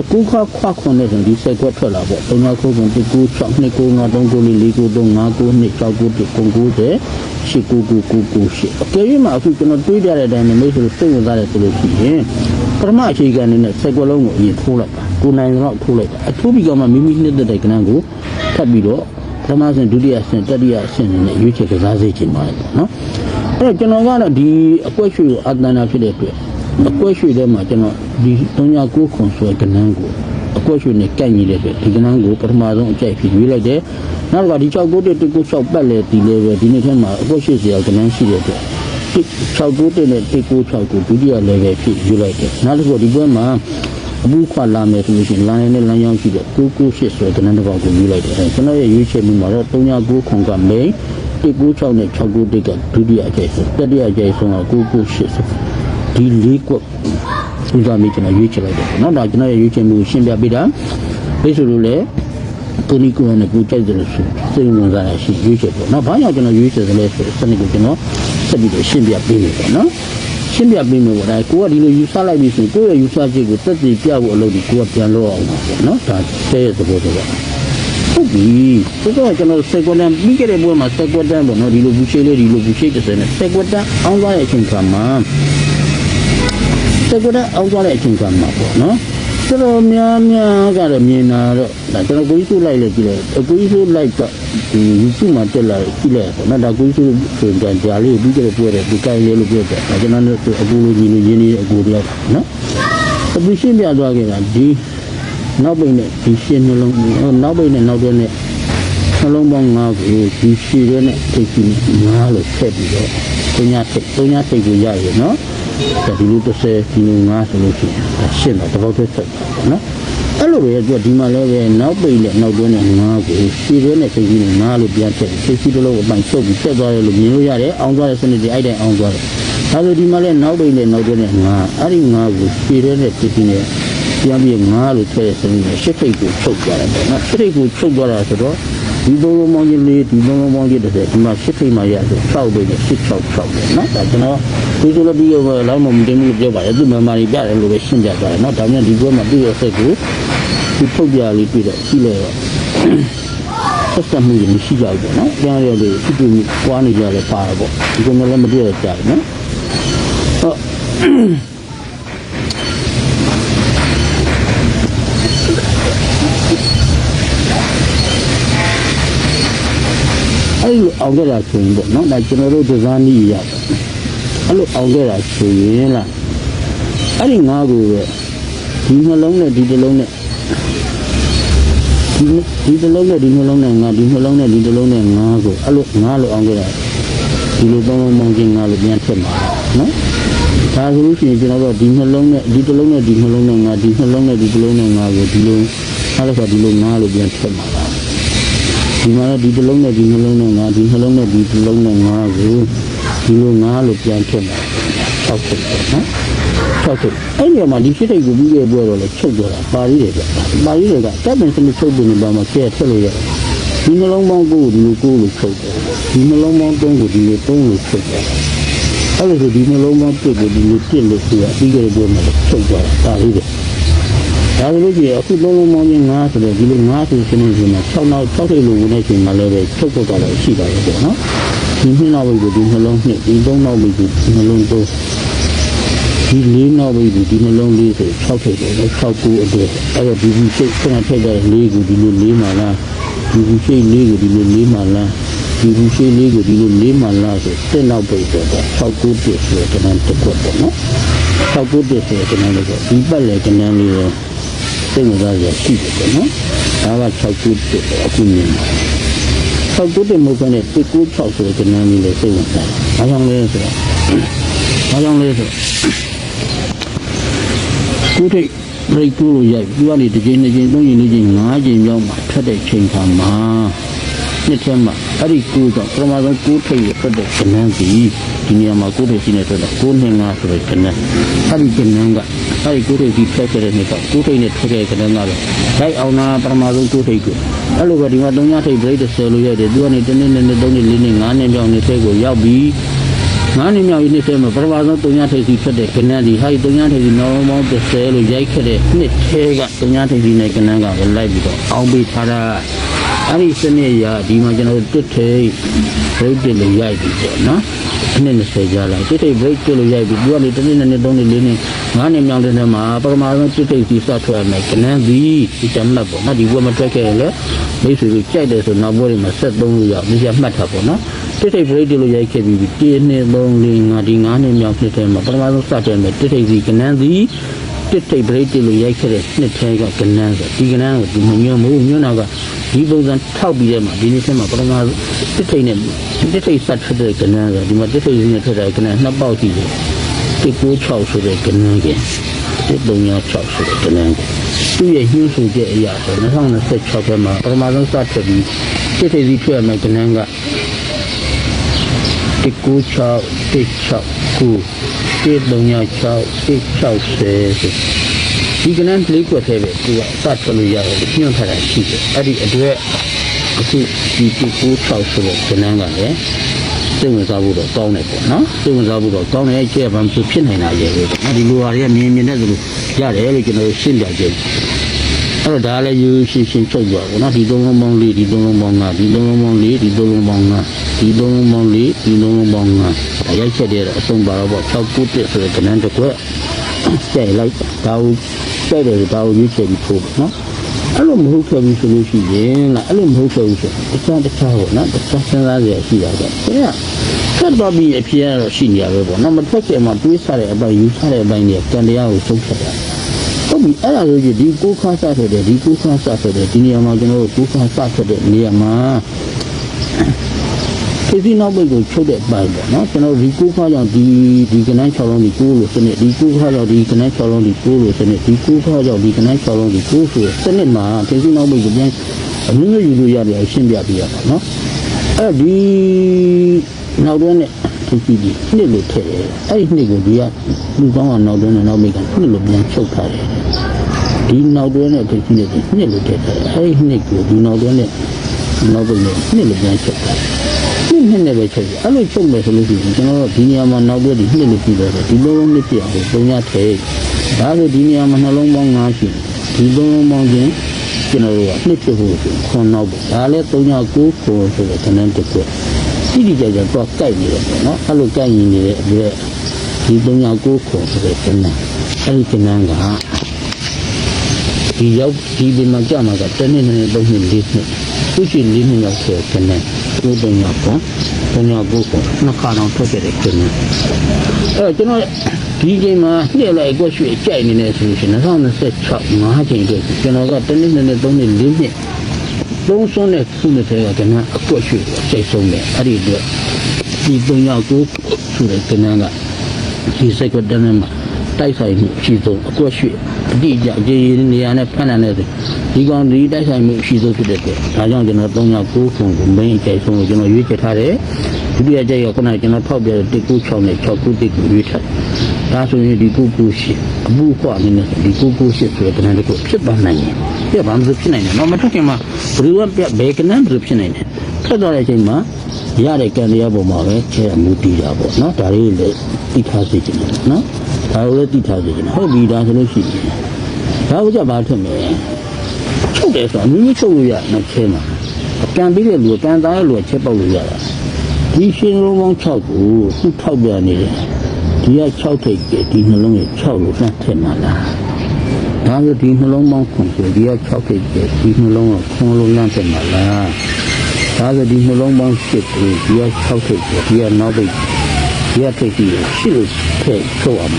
ကူခါခွာခွန်တဲ့ဆိုဒီစက်ကွက်ထွက်လာပေါ့39ခုကုန်1 9 6 2 9 5 3 9 4 4 9 3 5 9 2 6 9 9 9 8အကယ်၍မှအခုကျွန်တော်တွေးကြတဲ့အတိုင်းမျိုးဆိုစိတ်ဝင်စားတယ်ဆိုလို့ရှိရင်ပထမအခြေခံအနေနဲ့စက်ကွက်လုံးကိုအရင်ထိုးလိုက်ပါကိုနိုင်တော့ထိုးလိုက်ပါအထိုးပြီးကမှမိမိနှစ်သက်တဲ့ကဏ္ဍကိုထပ်ပြီးတော့ပထမဆင့်ဒုတိယဆင့်တတိယဆင့်နဲ့ရွေးချယ်ကစားစေချင်ပါတယ်ပေါ့နော်အဲ့တော့ကျွန်တော်ကတော့ဒီအကွက်ရွှေကိုအာသနာဖြစ်တဲ့အတွက်အကွက်ရွှေထဲမှာကျွန်တော်ဒီ39ခွန်ဆွဲကဏ္ဍကိုအကွက်ရွှေနဲ့ကန့်ညီတဲ့အတွက်ဒီကဏ္ဍကိုပထမဆုံးအကြိုက်ဖြစ်ရွေးလိုက်တယ်နောက်တစ်ခါဒီ6 9 1 9 6ပတ်လေဒီလေပဲဒီနေ့ထဲမှာအကွက်ရွှေစရာကဏ္ဍရှိတဲ့အတွက်6 9 1နဲ့1 9 6ကိုဒုတိယ level ဖြစ်ရွေးလိုက်တယ်နောက်တစ်ခါဒီပွဲမှာအမှုခွာလာမယ်ဆိုလို့ရှိရင်လမ်းနဲ့လမ်းကြောင်းရှိတဲ့998ဆိုတဲ့ကဏ္ဍတစ်ပေါက်ကိုယူလိုက်တယ်ကျွန်တော်ရဲ့ရွေးချယ်မှုမှာတော့39ခွန်က main 196နဲ့691ကဒုတိယအကြိုက်ဆုံးတတိယအကြိုက်ဆုံးက998ဆိုဒီလေးကွက်ဥစားမိကျွန်တော်ရွေးချယ်လိုက်တယ်နော်ဒါကျွန်တော်ရဲ့ရွေးချယ်မှုရှင်းပြပေးတာဘယ်ဆိုလို့လဲကိုနီကိုနဲ့ကိုကြိုက်တယ်လို့ဆိုစိတ်ဝင်စားရရှိရွေးချယ်ပေါ့နော်ဘာကြောင့်ကျွန်တော်ရွေးချယ်တယ်လဲဆိုစနစ်ကိုကျွန်တော်ဆက်ပြီးတော့ရှင်းပြပေးမယ်ပေါ့နော်ရှင်းပြပေးမယ်ပေါ့ဒါကိုကဒီလိုယူဆလိုက်ပြီဆိုကိုယ့်ရဲ့ယူဆချက်ကိုသက်သေပြဖို့အလုပ်ဒီကိုကပြန်လို့အောင်ပေါ့နော်ဒါတဲ့ရဲ့သဘောတော့ဟုတ်ပြီဆိုတော့ကျွန်တော်စက်ကွက်တန်းပြီးခဲ့တဲ့ပွဲမှာစက်ကွက်တန်းပေါ့နော်ဒီလိုဘူးရှိလေးဒီလိုဘူးရှိတဲ့နဲ့စက်ကွက်တန်းအောင်းသွားတဲ့အချိန်ခါမှာစက်ကွက်တန်းအောင်းသွားတဲ့အချိန်ခါမှာပေါ့နော်ကျွန်တော်များကလည်းမြင်လာတော့ဒါကျွန်တော်ကိုကြီးစုလိုက်လေကြည့်တယ်ကိုကြီးစုလိုက်ကဒီ YouTube မှာတက်လာကြည့်လိုက်ပေါ့နော်ဒါကိုကြီးစုဆိုတဲ့ကြားလေးပြီးခဲ့တဲ့ပွဲတဲ့ဒီကိုင်လေးလို့ပြောတယ်ဒါကျွန်တော်တို့အကူလိုကြီးလိုရင်းနေတဲ့အကူတယောက်နော်အပူရှင်းပြသွားခဲ့တာဒီနောက်ပိတ်နဲ့ဒီရှင်းနှလုံးနောက်ပိတ်နဲ့နောက်တွဲနဲ့နှလုံးပေါင်း5ကိုဒီရှည်ရဲနဲ့ထိပ်ပြီး5လို့ဆက်ပြီးတော့3ညထိပ်ကိုရရနော်ဒါဒီလို30ဒီလို5ဆိုလို့ရှိရင်ရှင်းတော့တပေါက်တည်းဆက်ပါနော်အဲ့လိုပဲဒီမှာလည်းပဲနောက်ပိတ်နဲ့နောက်တွဲနဲ့5ကိုရှည်ရဲနဲ့ထိပ်ပြီး5လို့ပြန်ထည့်ထိပ်ပြီးတော့အပိုင်းချုပ်ပြီးဆက်သွားရလို့မြင်လို့ရတယ်အောင်သွားတဲ့စနစ်တွေအဲ့တိုင်အောင်သွားတယ်ဒါဆိုဒီမှာလည်းနောက်ပိတ်နဲ့နောက်တွဲနဲ့5အဲ့ဒီ5ကိုရှည်ရဲနဲ့ထိပ်ပြီးပြန်ပြီး9လို့ထည့်တဲ့စနစ်နဲ့ရှစ်ထိပ်ကိုချုပ်သွားတယ်ပေါ့နော်ရှစ်ထိပ်ကိုချုပ်သွားတာဆိုတော့ဒီဘုံမောင်းကြီးလေးဒီဘုံမောင်းကြီးတစ်ဆက်ဒီမှာရှစ်ထိပ်မှရဆို6ပိတ်နဲ့666ပေါ့နော်ဒါကျွန်တော်ဒီလိုလည်းပြီးတော့လိုက်မှမတင်ဘူးပြောပါတယ်သူ့မမာရီပြတယ်လို့ပဲရှင်းပြသွားတယ်နော်ဒါမှမဟုတ်ဒီဘက်မှာပြည့်ရဆက်ကိုဒီထုတ်ပြလေးပြတော့ရှိလဲတော့ဆက်စပ်မှုမရှိကြဘူးပေါ့နော်ပြန်ရလို့သူ့သူကွာနေကြတယ်ပါတော့ပေါ့ဒီကနေ့လည်းမပြည့်ရကြဘူးနော်ဟုတ်အဲ့လိုအောင်ခဲ့တာဆိုရင်ပေါ့နော်ဒါကျွန်တော်တို့ဒီဇိုင်းကြီးရအဲ့လိုအောင်ခဲ့တာဆိုရင်လားအဲ့ဒီငါးကိုပဲဒီနှလုံးနဲ့ဒီတစ်လုံးနဲ့ဒီတစ်လုံးနဲ့ဒီနှလုံးနဲ့ငါဒီနှလုံးနဲ့ဒီတစ်လုံးနဲ့ငါကိုအဲ့လိုငါလို့အောင်ခဲ့တာဒီလိုသုံးလုံးမောင်းခြင်းငါလို့ပြန်ထည့်မှာနော်ဒါဆိုလို့ရှိရင်ကျွန်တော်တို့ဒီနှလုံးနဲ့ဒီတစ်လုံးနဲ့ဒီနှလုံးနဲ့ငါဒီနှလုံးနဲ့ဒီတစ်လုံးနဲ့ငါကိုဒီလိုအဲ့ဒါဆိုဒီလိုငါလို့ပြန်ထည့်မှာဒီမှာဒီတစ်လုံးနဲ့ဒီနှလုံးနဲ့ငါဒီနှလုံးနဲ့ဒီတစ်လုံးနဲ့ငါကိုဒီလိုငါလို့ပြန်ထည့်မှာ6ချက်နော်6ချက်အဲ့ဒီမှာဒီရှစ်ထိပ်ကိုပြီးခဲ့ပွဲတော့လေချုပ်သွားတာပါရီးတယ်ဗျပါရီးတွေကတပ်ပင်စနစ်ချုပ်ပြီးနေပါမှာဆဲထည့်လို့ရတယ်ဒီနှလုံးပေါင်းကိုဒီလိုကိုလို့ချုပ်တယ်ဒီနှလုံးပေါင်း3ကိုဒီလို3လို့ချုပ်တယ်အဲ့လိုဆိုဒီနှလုံးပေါင်း1ကိုဒီလို1လို့ဆိုရပြီးခဲ့ပွဲမှာချုပ်သွားတာပါရီးတယ်ဒါလို့ကြည့်အခုလုံးလုံးမောင်းချင်း9ဆိုတော့ဒီလို9ဆိုရှင်နေရှင်မှာ6နောက်6ထိပ်လိုဝင်နေချိန်မှာလည်းပဲချုပ်တော့တာလည်းရှိပါတယ်ပေါ့နော်ဒီနှစ်နောက်ဘက်ကိုဒီနှလုံး2ဒီ3နောက်ဘက်ကိုဒီနှလုံး3ဒီ4နောက်ဘက်ကိုဒီနှလုံး4ဆို6ထိပ်ပေါ့နော်6ကိုအတွက်အဲ့တော့ဒီဘူးရှိတ်ခဏထိပ်တဲ့4ကိုဒီလို4မှာလားဒီဘူးရှိတ်4ကိုဒီလို4မှာလားဒီဘူးရှိတ်4ကိုဒီလို4မှာလားဆိုတက်နောက်ဘက်ဆိုတော့6ကိုတက်ဆိုတော့ကျွန်တော်တက်ပေါ့နော်6ကိုတက်ဆိုတော့ကျွန်တော်လည်းဒီပတ်လေကျွန်တော်လေးစိတ်ဝင်စားရရှိတယ်ပေါ့နော်ဒါက6ခုတက်အခုမြင်ပါ 6ကိုတိမဟုတ်နဲ့1ကို6ဆိုတဲ့ကဏ္ဍကြီးလေးစိတ်ဝင်စား။ဘာကြောင့်လဲဆိုတော့ကိုထိတ်ဘရိတ်ကူလို့ရိုက်ပြီးကနေတစ်ချိန်2ချိန်3ချိန်4ချိန်5ချိန်ရောက်မှထွက်တဲ့ချိန်ခါမှာနှစ်ထဲမှာအဲ့ဒီကိုကြောင့်ပထမဆုံးကိုထိတ်ရထွက်တဲ့ကဏ္ဍကြီးဒီနေရာမှာကိုထိတ်ရှိနေထွက်တော့ကိုနှင်းလားဆိုတဲ့ကဏ္ဍအဲ့ဒီကဏ္ဍကအဲ့ဒီကိုထိတ်ကြီးထွက်ခဲ့တဲ့နေ့ကကိုထိတ်နဲ့ထွက်ခဲ့တဲ့ကဏ္ဍကတော့လိုက်အောင်နာပထမဆုံးကိုထိတ်ကိုအဲ့လိုပဲဒီမှာ3ညထိတ်ဘရိတ်10လို့ရိုက်တယ်သူကနေ1နှစ်2နှစ်3နှစ်4နှစ်5နှစ်မြောက်နှစ်ထဲကိုရောက်ပြီး9နှစ်မြောက်ရင်းနှစ်မှာပထမဆုံး3ညထိပ်စီဖြစ်တဲ့ကဏ္ဍဒီဟာဒီ3ညထိပ်စီနောက်ပေါင်း30လို့ရိုက်ခဲ့တဲ့နှစ်ထဲက3ညထိပ်စီနဲ့ကဏ္ဍကပဲလိုက်ပြီးတော့အောင်းပေးထားတာအဲ့ဒီစနစ်ရာဒီမှာကျွန်တော်တို့တစ်ထိပ် break တက်လို့ရိုက်ပြီးပေါ့နော်အနည်း20ကြာလာတစ်ထိပ် break တက်လို့ရိုက်ပြီးသူကနေ1နှစ်2နှစ်3နှစ်4နှစ်9နှစ်မြောက်တဲ့နေ့မှာပထမဆုံးတစ်ထိပ်စီစထွက်ရမယ်ကဏ္ဍဒီဒီချမှတ်ပေါ့နော်ဒီဘဝမှာထွက်ခဲ့ရင်လည်းမိတ်ဆွေတို့ကြိုက်တယ်ဆိုနောက်ဘဝတွေမှာ73လို့ရအောင်ဒီချမှတ်ထားပေါ့နော်တစ်ထိပ် break တက်လို့ရိုက်ခဲ့ပြီး1နှစ်3 4 5ဒီ9နှစ်မြောက်ဖြစ်တဲ့မှာပထမဆုံးစတဲ့မယ်တစ်ထိပ်စီကဏ္ဍဒီတစ်ထိပ် break တက်လို့ရိုက်ခဲ့တဲ့နှစ်ထဲကကဏ္ဍဆိုဒီကဏ္ဍကိုဒီညွှန်မို့ညွှန်တော့ကဒီပုံစံထောက်ပြီးတဲ့မှာဒီနေ့ထဲမှာပထမတစ်ထိပ်နဲ့တစ်ထိပ်စထွက်တဲ့ကဏ္ဍဆိုဒီမှာတစ်ထိပ်စီနဲ့ထွက်တဲ့ကဏ္ဍနှစ်ပေါက်ရှိတယ်196ဆိုတဲ့ကဏ္ဍက136ဆိုတဲ့ကဏ္ဍသူ့ရဲ့ညှို့ဆိုချက်အရာဆို2026ထဲမှာပထမဆုံးစထွက်ပြီးတစ်ထိပ်စီထွက်ရမယ့်ကဏ္ဍက196 169 136 ဒီကဏ္ဍလေးကွက်သေးပဲသူကစထွက်လို့ရတယ်ညွှန်ထားတာရှိတယ်အဲ့ဒီအတွက်အခုဒီ196ဆိုတဲ့ကဏ္ဍကလည်းစိတ်ဝင်စားဖို့တော့ကောင်းတယ်ပေါ့နော်စိတ်ဝင်စားဖို့တော့ကောင်းတယ်ကျဲဘာမှဖြစ်နိုင်တာရဲ့ပဲဒီလိုဟာတွေကမြင်နဲ့ဆိုလို့ရတယ်လို့ကျွန်တော်ရှင်းပြကြတယ်အဲ့တော့ဒါလည်းရိုးရှင်းရှင်းချုပ်သွားပေါ့နော်ဒီ3လုံးပေါင်း4ဒီ3လုံးပေါင်း5ဒီ3လုံးပေါင်း4ဒီ3လုံးပေါင်း5ဒီ3လုံးပေါင်း4ဒီ3လုံးပေါင်း5ရိုက်ချက်တဲ့အဆုံးပါတော့ပေါ့6 9 1ဆိုတဲ့ကဏ္ဍတစ်ခွက်ကျဲလိုက်ဒါကိုကျဲတယ်ဒါကိုရွေးချယ်ပြီးပို့နော်အဲ့လိုမဟုတ်ခဲ့ဘူးဆိုလို့ရှိရင်လားအဲ့လိုမဟုတ်ခဲ့ဘူးဆိုတခြားပေါ့နော်တခြားစဉ်းစားရရှိတာပေါ့ခင်ဗျာဆက်တော့ပြီးအဖြစ်ရတော့ရှိနေရပဲပေါ့နော်မထွက်ခင်မှာတွေးစားတဲ့အပိုင်းယူဆတဲ့အပိုင်းတွေကကံတရားကိုဆုံးဖြတ်တာဟုတ်ပြီအဲ့ဒါဆိုရင်ဒီကိုခါစားဆိုတဲ့ဒီကိုခါစားဆိုတဲ့ဒီနေရာမှာကျွန်တော်တို့ကိုခါစားဆိုတဲ့နေရာမှာဒီနောက်ပိတ်ကိုချုပ်တဲ့ပိုင်းပေါ့နော်ကျွန်တော်ဒီကိုခါကြောင့်ဒီကနန်း6လုံးဒီကိုလို့စနစ်ဒီကိုခါကြောင့်ဒီကနန်း6လုံးဒီကိုလို့စနစ်ဒီကိုခါကြောင့်ဒီကနန်း6လုံးဒီကိုဆိုစနစ်မှာဒီနောက်ပိတ်ကိုပြန်အမျိုးမျိုးယူလို့ရတယ်ရှင်းပြပြရပါနော်အဲ့ဒီနောက်တွဲနဲ့ဒီနှစ်လို့ထည့်တယ်အဲ့ဒီနှစ်ကိုဒီကလူကောင်းကနောက်တွဲနဲ့နောက်ပိတ်ကနှစ်လို့ပြန်ချုပ်ထားတယ်ဒီနောက်တွဲနဲ့ဒီနှစ်လို့ထည့်တယ်အဲ့ဒီနှစ်ကိုဒီနောက်တွဲနဲ့နောက်ပိတ်နဲ့နှစ်လို့ပြန်ချုပ်ထားတယ်နှစ်နဲ့ပဲချုပ်တယ်အဲ့လိုချုပ်မယ်ဆိုလို့ရှိရင်ကျွန်တော်တို့ဒီနေရာမှာနောက်တွဲဒီနှစ်လို့ပြီးတော့ဒီလုံးနှစ်ပြအောင်ပုံရထဲဒါဆိုဒီနေရာမှာနှလုံးပေါင်း5ရှိဒီလုံးပေါင်းချင်းကျွန်တော်တို့ကနှစ်ဖြစ်ဖို့ခွန်နောက်ပေါ့ဒါလည်း396ခွန်ဆိုတဲ့ခဏန်းတစ်ခုတိတိကျကျတော့ကြိုက်နေတယ်ပေါ့နော်အဲ့လိုကြိုက်ရင်နေတဲ့အတွက်ဒီ396ခွန်ဆိုတဲ့ခဏန်းအဲ့ဒီခဏန်းကဒီရောက်ဒီဒီမှာကြာမှာက1နှစ်2နှစ်3နှစ်4နှစ်သူရှိ4နှစ်ရောက်ဆိုခဏန်း396ခွန်396ခွန်နှစ်ခါတော့ထွက်ခဲ့တဲ့ခဏန်းအဲ့တော့ကျွန်တော်ဒီချိန်မှာနှစ်လိုက်အကွက်ရွှေ့ကြိုက်နေနေဆိုရင်2026 5ချိန်အတွက်ကျွန်တော်က1နှစ်2နှစ်3နှစ်4နှစ်သုံးစွန်းတဲ့ခုနှစ်ထဲကကဏ္ဍအကွက်ရွှေ့စိတ်ဆုံးတယ်အဲ့ဒီအတွက်ဒီ396ဆိုတဲ့ကဏ္ဍကဒီစိတ်ကတည်းကမှာတိုက်ဆိုင်မှုရှိဆုံးအကွက်ရွှေ့အတိအကျကြေးနေရာနဲ့ဖန်တဲ့ဒီကောင်ဒီတိုက်ဆိုင်မှုရှိဆုံးဖြစ်တဲ့အတွက်ဒါကြောင့်ကျွန်တော်396ခုကို main အကျိုးဆုံးကိုကျွန်တော်ရွေးချယ်ထားတယ်ဒုတိယကျရခုနကကျွန်တော်ထောက်ပြတဲ့196နဲ့691ကိုရွေးထားဒါဆိုရင်ဒီ998အမှုခွာနေတယ်ဒီ998ဆိုတဲ့ကဏ္ဍတစ်ခုဖြစ်ပါနိုင်တယ်ပြဘာမှမဖြစ်နိုင်ဘူးတော့မထွက်ခင်မှာဘယ်လိုဘယ်ကဏ္ဍဘယ်ဖြစ်နိုင်တယ်ထွက်သွားတဲ့အချိန်မှာရတဲ့ကံတရားပုံမှာပဲကျဲအမှုတည်တာပေါ့နော်ဒါလေးလည်းသိထားစေချင်တယ်နော်ဒါကိုလည်းသိထားစေချင်တယ်ဟုတ်ပြီဒါဆိုလို့ရှိရင်ဒါကကြဘာထက်မယ်ချုပ်တယ်ဆိုတော့မိမိချုပ်လို့ရမချဲမှာကံပြီးတဲ့လူကံသားရဲ့လူကချက်ပေါက်လို့ရတာဒီရှင်လုံးပေါင်း6ကိုသူထောက်ပြနေတယ်ဒီက6ထိပ်ကျဒီနှလုံးရဲ့6လို့နှက်ထည့်မှာလားဒါဆိုဒီနှလုံးပေါင်း9ကိုဒီက6ထိပ်ကျဒီနှလုံးကို9လို့နှက်ထည့်မှာလားဒါဆိုဒီနှလုံးပေါင်း10ကိုဒီက6ထိပ်ကျဒီကနောက်ထိပ်ဒီကထိပ်ကြီး10လို့ထည့်ထုတ်အောင်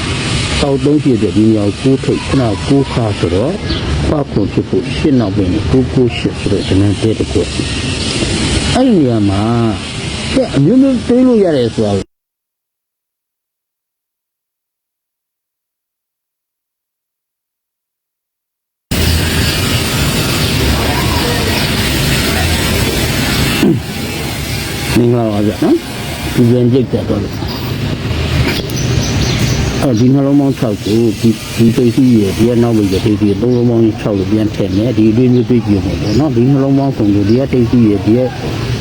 တောက်3ဖြစ်တဲ့ဒီရောက်9ထိပ်ခဏ9ခါဆိုတော့ပတ်ဖို့ဖြစ်ဖို့10နောက်ပြင်998ဆိုတဲ့ဇနန်တဲ့တစ်ခု အဲ့ဒီနေရာမှာအမျိုးမျိုးတွေးလို့ရတယ်ဆိုတာမင်္ဂလာပါဗျာနော်ဒီပြန်ကြိတ်တက်တော့ဒီနှလုံးပေါင်း6ကိုဒီသိသိရဲ့ဒီနောက်ပြီးသိသိသုံးလုံးပေါင်း6ကိုပြန်ထည့်မယ်ဒီအတွင်းမျိုးသိကြည့်မယ်ပေါ့နော်ဒီနှလုံးပေါင်းကုန်ကိုဒီကသိသိရဲ့ဒီ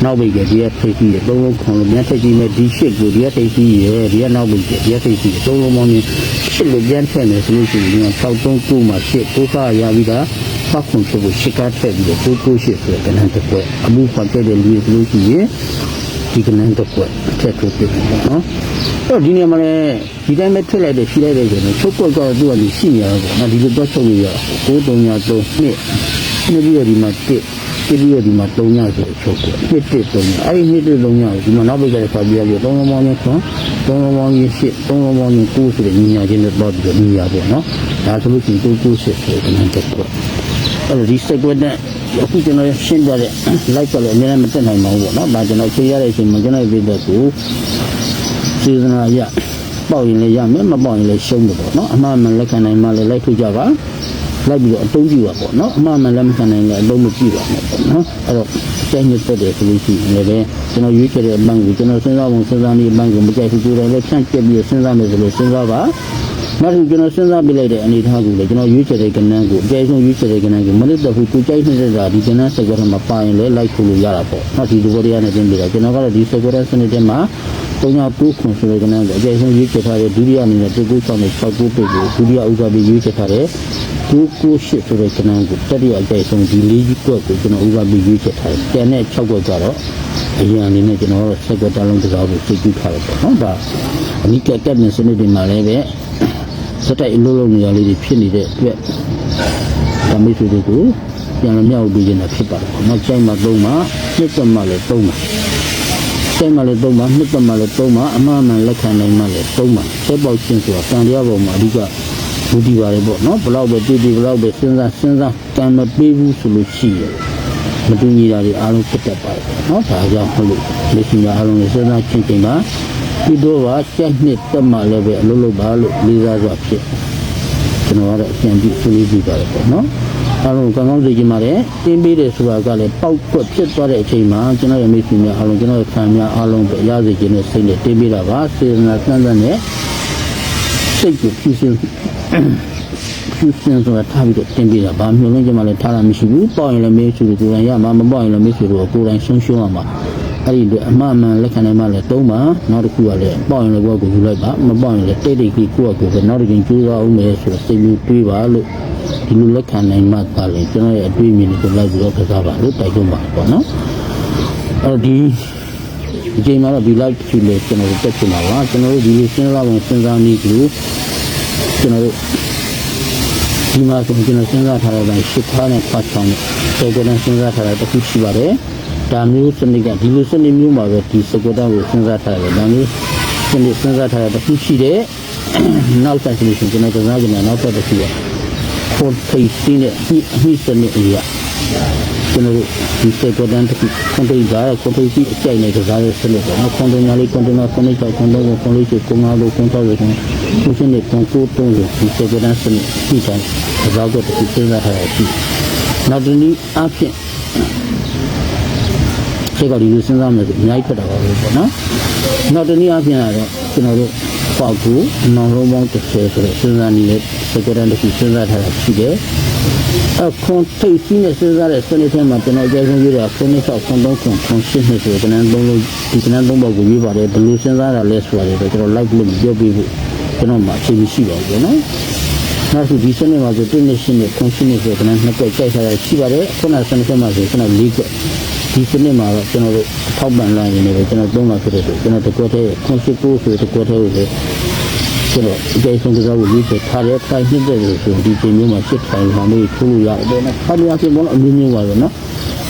နောက်ပြီးဒီကသိသိရဲ့သုံးလုံးခွန်ကိုပြန်ထည့်ကြည့်မယ်ဒီရှစ်ကိုဒီကသိသိရဲ့ဒီကနောက်ပြီးဒီကသိသိရဲ့သုံးလုံးပေါင်းရှစ်လို့ပြန်ထည့်မယ်ဆိုလို့ရှိရင်639မှာရှစ်ကိုကရပြီးတာဖတ်ခွန်ကိုရှစ်ကထည့်ပြီးတော့98ဆိုတဲ့ကဏ္ဍတစ်ခွက်အမှုဖတ်တဲ့လူတွေလို့ရှိရင်ဒီကဏ္ဍတစ်ခွက်ထည့်ထုတ်ပြမယ်ပေါ့နော်တော့ဒီနေရာမှာလည်းဒီတိုင်းပဲထွက်လိုက်တယ်ရှိလိုက်တယ်ဆိုရင်ချုပ်ကွက်ကတော့သူကဒီရှိနေရတော့ပေါ့နော်ဒီလိုတော့ချုပ်လို့ရ9332နှစ်ပြီးတော့ဒီမှာ1ပြီးတော့ဒီမှာ3ညဆိုချုပ်ကွက်113အဲ့ဒီ113ညဒီမှာနောက်ပိတ်ကလည်းဖတ်ပြရပြီး3လုံးပေါင်းနဲ့ခွန်3လုံးပေါင်းရင်8 3လုံးပေါင်းရင်9ဆိုတဲ့ညီညာချင်းနဲ့တော့ပြီးတော့ညီညာပေါ့နော်ဒါဆိုလို့ရှိရင်998ဆိုတဲ့ကဏ္ဍတစ်ခွက်အဲ့ဒီစက်ကွက်နဲ့အခုကျွန်တော်ရှင်းပြတဲ့ live ကလည်းအများနဲ့မတက်နိုင်ပါဘူးပေါ့နော်ဒါကျွန်တော်ဖြေရတဲ့အချိန်မှာကျွန်တော်ပြတဲ့ကိုစေတနာရပေါက်ရင်လည်းရမယ်မပေါက်ရင်လည်းရှုံးတယ်ပေါ့နော်အမှားမှန်လက်ခံနိုင်မှလည်းလိုက်ထုတ်ကြပါလိုက်ပြီးတော့အတုံးကြည့်ပါပေါ့နော်အမှားမှန်လက်မခံနိုင်လည်းအလုံးမကြည့်ပါနဲ့ပေါ့နော်အဲ့တော့ကျင်းညစ်တဲ့ဆိုလို့ရှိရင်လည်းကျွန်တော်ရွေးချယ်တဲ့အပန်းကိုကျွန်တော်စဉ်းစားပုံစဉ်းစားနည်းအပန်းကိုမကြိုက်ဘူးကိုယ်တိုင်လည်းဖြန့်ကျက်ပြီးစဉ်းစားမယ်ဆိုလို့စဉ်းစားပါနောက်ကျွန်တော်စဉ်းစားပြလိုက်တဲ့အနေအထားကိုလည်းကျွန်တော်ရွေးချယ်တဲ့ကဏ္ဍကိုအကျဉ်းဆုံးရွေးချယ်တဲ့ကဏ္ဍကိုမနစ်တော့ဘူးကိုကြိုက်နေတာဒီကဏ္ဍစက်ကွက်မှာပါရင်လည်းလိုက်ထုတ်လို့ရတာပေါ့နော်ဒီလိုပေါ်ရနဲ့တင်ပြတာကျွန်တော်ကတော့ဒီစက်ကွက်စနစ်ထဲမှာ39ခွန်ဆိုတဲ့ကဏ္ဍကိုအကျဉ်းဆုံးရွေးချယ်ထားတဲ့ဒုတိယအနေနဲ့196နဲ့69ပိတ်ကိုဒုတိယဥစ္စာပြီးရွေးချယ်ထားတဲ့998ဆိုတဲ့ကဏ္ဍကိုတတိယအကျဉ်းဆုံးဒီ၄ကွက်ကိုကျွန်တော်ဥစ္စာပြီးရွေးချယ်ထားတယ်ကျန်တဲ့6ကွက်ကတော့အရင်အနေနဲ့ကျွန်တော်စက်ကွက်တလုံးတစ်စားကိုစိတ်ကူးထားတယ်ပေါ့နော်ဒါအနိကကက်နစ်စနစ်တွေမှာလည်းပဲစက်တိုက်အလုံးလုံးနေရာလေးတွေဖြစ်နေတဲ့အတွက်ဒါမိတ်ဆွေတွေကိုပြန်လည်မြောက်ပြီးနေတာဖြစ်ပါတယ်။နောက်ကျိုင်းမှာ3မှာနှစ်သက်မှလည်း3မှာကျိုင်းမှာလည်း3မှာနှစ်သက်မှလည်း3မှာအမှားမှန်လက်ခံနိုင်မှလည်း3မှာဆက်ပေါက်ခြင်းဆိုတာကံတရားပေါ်မှာအဓိကဘူတီပါတယ်ပေါ့နော်ဘလောက်ပဲတည်တည်ဘလောက်ပဲစဉ်းစားကံမပေးဘူးဆိုလို့ရှိရင်မတူညီတာတွေအားလုံးဖြစ်တတ်ပါတယ်နော်ဒါကြောင့်မလို့လက်ရှိမှာအားလုံးစဉ်းစားချင်းချင်းမှာဒီတော့ကကျက်နှစ်တက်မှလည်းပဲအလုပ်လုပ်ပါလို့လေးစားစွာဖြစ်ကျွန်တော်ကတော့အကျဉ်းပြုဆွေးနွေးကြည့်ပါတယ်ပေါ့နော်အားလုံးကောင်းကောင်းသိကြပါတယ်တင်းပေးတယ်ဆိုတာကလည်းပေါက်ကွက်ဖြစ်သွားတဲ့အချိန်မှာကျွန်တော်ရဲ့မိတ်ဆွေများအားလုံးကျွန်တော်ရဲ့ခံများအားလုံးပဲရစေခြင်းနဲ့စိတ်နဲ့တင်းပေးတာပါစေတနာစမ်းစမ်းနဲ့စိတ်ကိုဖြူစင်ဆိုတာထားပြီးတော့တင်းပေးတာဘာမျိုးလုံးကျွန်မလည်းထားတာမရှိဘူးပေါက်ရင်လည်းမိတ်ဆွေတို့ကိုယ်တိုင်ရမှာမပေါက်ရင်လည်းမိတ်ဆွေတို့ကိုယ်တိုင်ဆုံးရှုံးရမှာအဲ့ဒီအမှားမှန်လက်ခံနိုင်မှလည်း3ပါနောက်တစ်ခုကလည်းပေါက်ရင်လည်းကိုယ့်ကိုယူလိုက်ပါမပေါက်ရင်လည်းတိတ်တိတ်ကြီးကိုယ့်ကိုပဲနောက်တစ်ချိန်ကျိုးစားအောင်မယ်ဆိုတော့စိတ်မျိုးတွေးပါလို့ဒီလိုလက်ခံနိုင်မှသာလေကျွန်တော်ရဲ့အတွေးမြင်ကိုလိုက်ပြီးတော့ကစားပါလို့တိုက်တွန်းပါပေါ့နော်အဲ့ဒီအချိန်မှာတော့ဒီ live ကြည့်လေကျွန်တော်တို့တက်ချင်ပါပါကျွန်တော်တို့ဒီလိုစဉ်းစားပုံစဉ်းစားနည်းကိုကျွန်တော်တို့ဒီမှာဆိုကျွန်တော်စဉ်းစားထားတဲ့ရှစ်ခါနဲ့ပတ်ချောင်းနဲ့စေကနဲ့စဉ်းစားထားတာတစ်ခုရှိပါတယ်ဒါမျိုးစနစ်ကဒီလိုစနစ်မျိုးမှာပဲဒီစကွက်တောင်ကိုစဉ်းစားထားတယ်ဒါမျိုးစနစ်စဉ်းစားထားတာတစ်ခုရှိတယ်နောက်ဆက်ပြီးကျွန်တော်ကစားကြတယ်နောက်ဆက်တစ်ခုကခွန်ထိပ်စင်းတဲ့အမိစနစ်အရာကျွန်တော်ဒီစကွက်တန်းတစ်ခုခွန်ထိပ်သားခွန်ထိပ်စီးအကျိုက်နဲ့ကစားတဲ့စနစ်ပေါ့နော်ခွန်တင်ညာလေးခွန်တင်နာခွန်လေး6ခွန်တော့ခွန်လေး6ခွန်5လို့ခွန်6လို့ခွန်စနစ်ခွန်9 3လို့ဒီစကွက်တန်းစနစ်ဒီတိုင်းကစားတော့တစ်ခုစဉ်းစားထားတာရှိနောက်ဒီနည်းအဖြစ်စိတ်ကဒီလိုစဉ်းစားမယ်ဆိုအများကြီးဖြစ်တာပါပဲပေါ့နော်နောက်တနည်းအားဖြင့်ကတော့ကျွန်တော်တို့ပေါက်ကူနောင်လုံးပေါင်း30ဆိုတဲ့စဉ်းစားနည်းနဲ့စကရန်တစ်ခုစဉ်းစားထားတာရှိတယ်အခုထိတ်စီးနဲ့စဉ်းစားတဲ့စနစ်ထဲမှာကျွန်တော်အကြိုက်ဆုံးရေးတာ9နှစ်6 3 9 8နှစ်ဆိုတဲ့ကဏ္ဍ3လုံးဒီကဏ္ဍ3ပေါက်ကိုရေးပါတယ်ဘယ်လိုစဉ်းစားတာလဲဆိုတာတွေကျွန်တော် live လို့ပြောပြဖို့ကျွန်တော်မှအချိန်မရှိပါဘူးပေါ့နော်နောက်ဒီစနစ်မှာဆို1နှစ်8နှစ်9 8နှစ်ဆိုတဲ့ကဏ္ဍ2ကွက်ကြိုက်ထားတာရှိပါတယ်ခုနစနစ်ထဲမှာဆိုကျွန်တော်4ကွက်ဒီစနစ်မှာတော့ကျွန်တော်တို့ထောက်ပံ့လိုက်ရင်လည်းကျွန်တော်3လောက်ဖြစ်တဲ့အတွက်ကျွန်တော်တကွက်တည်း89ဆိုတဲ့တကွက်တည်းကိုလည်းကျွန်တော်အကျဉ်းဆုံးကစားကိုရေးချက်ထားတဲ့ဖိုင်နှစ်တဲ့ဆိုဒီချိန်မျိုးမှာစစ်ထိုင်မှာလေးထိုးလို့ရတယ်နော်ခါရဖြစ်ဘောအမျိုးမျိုးပါပဲနော်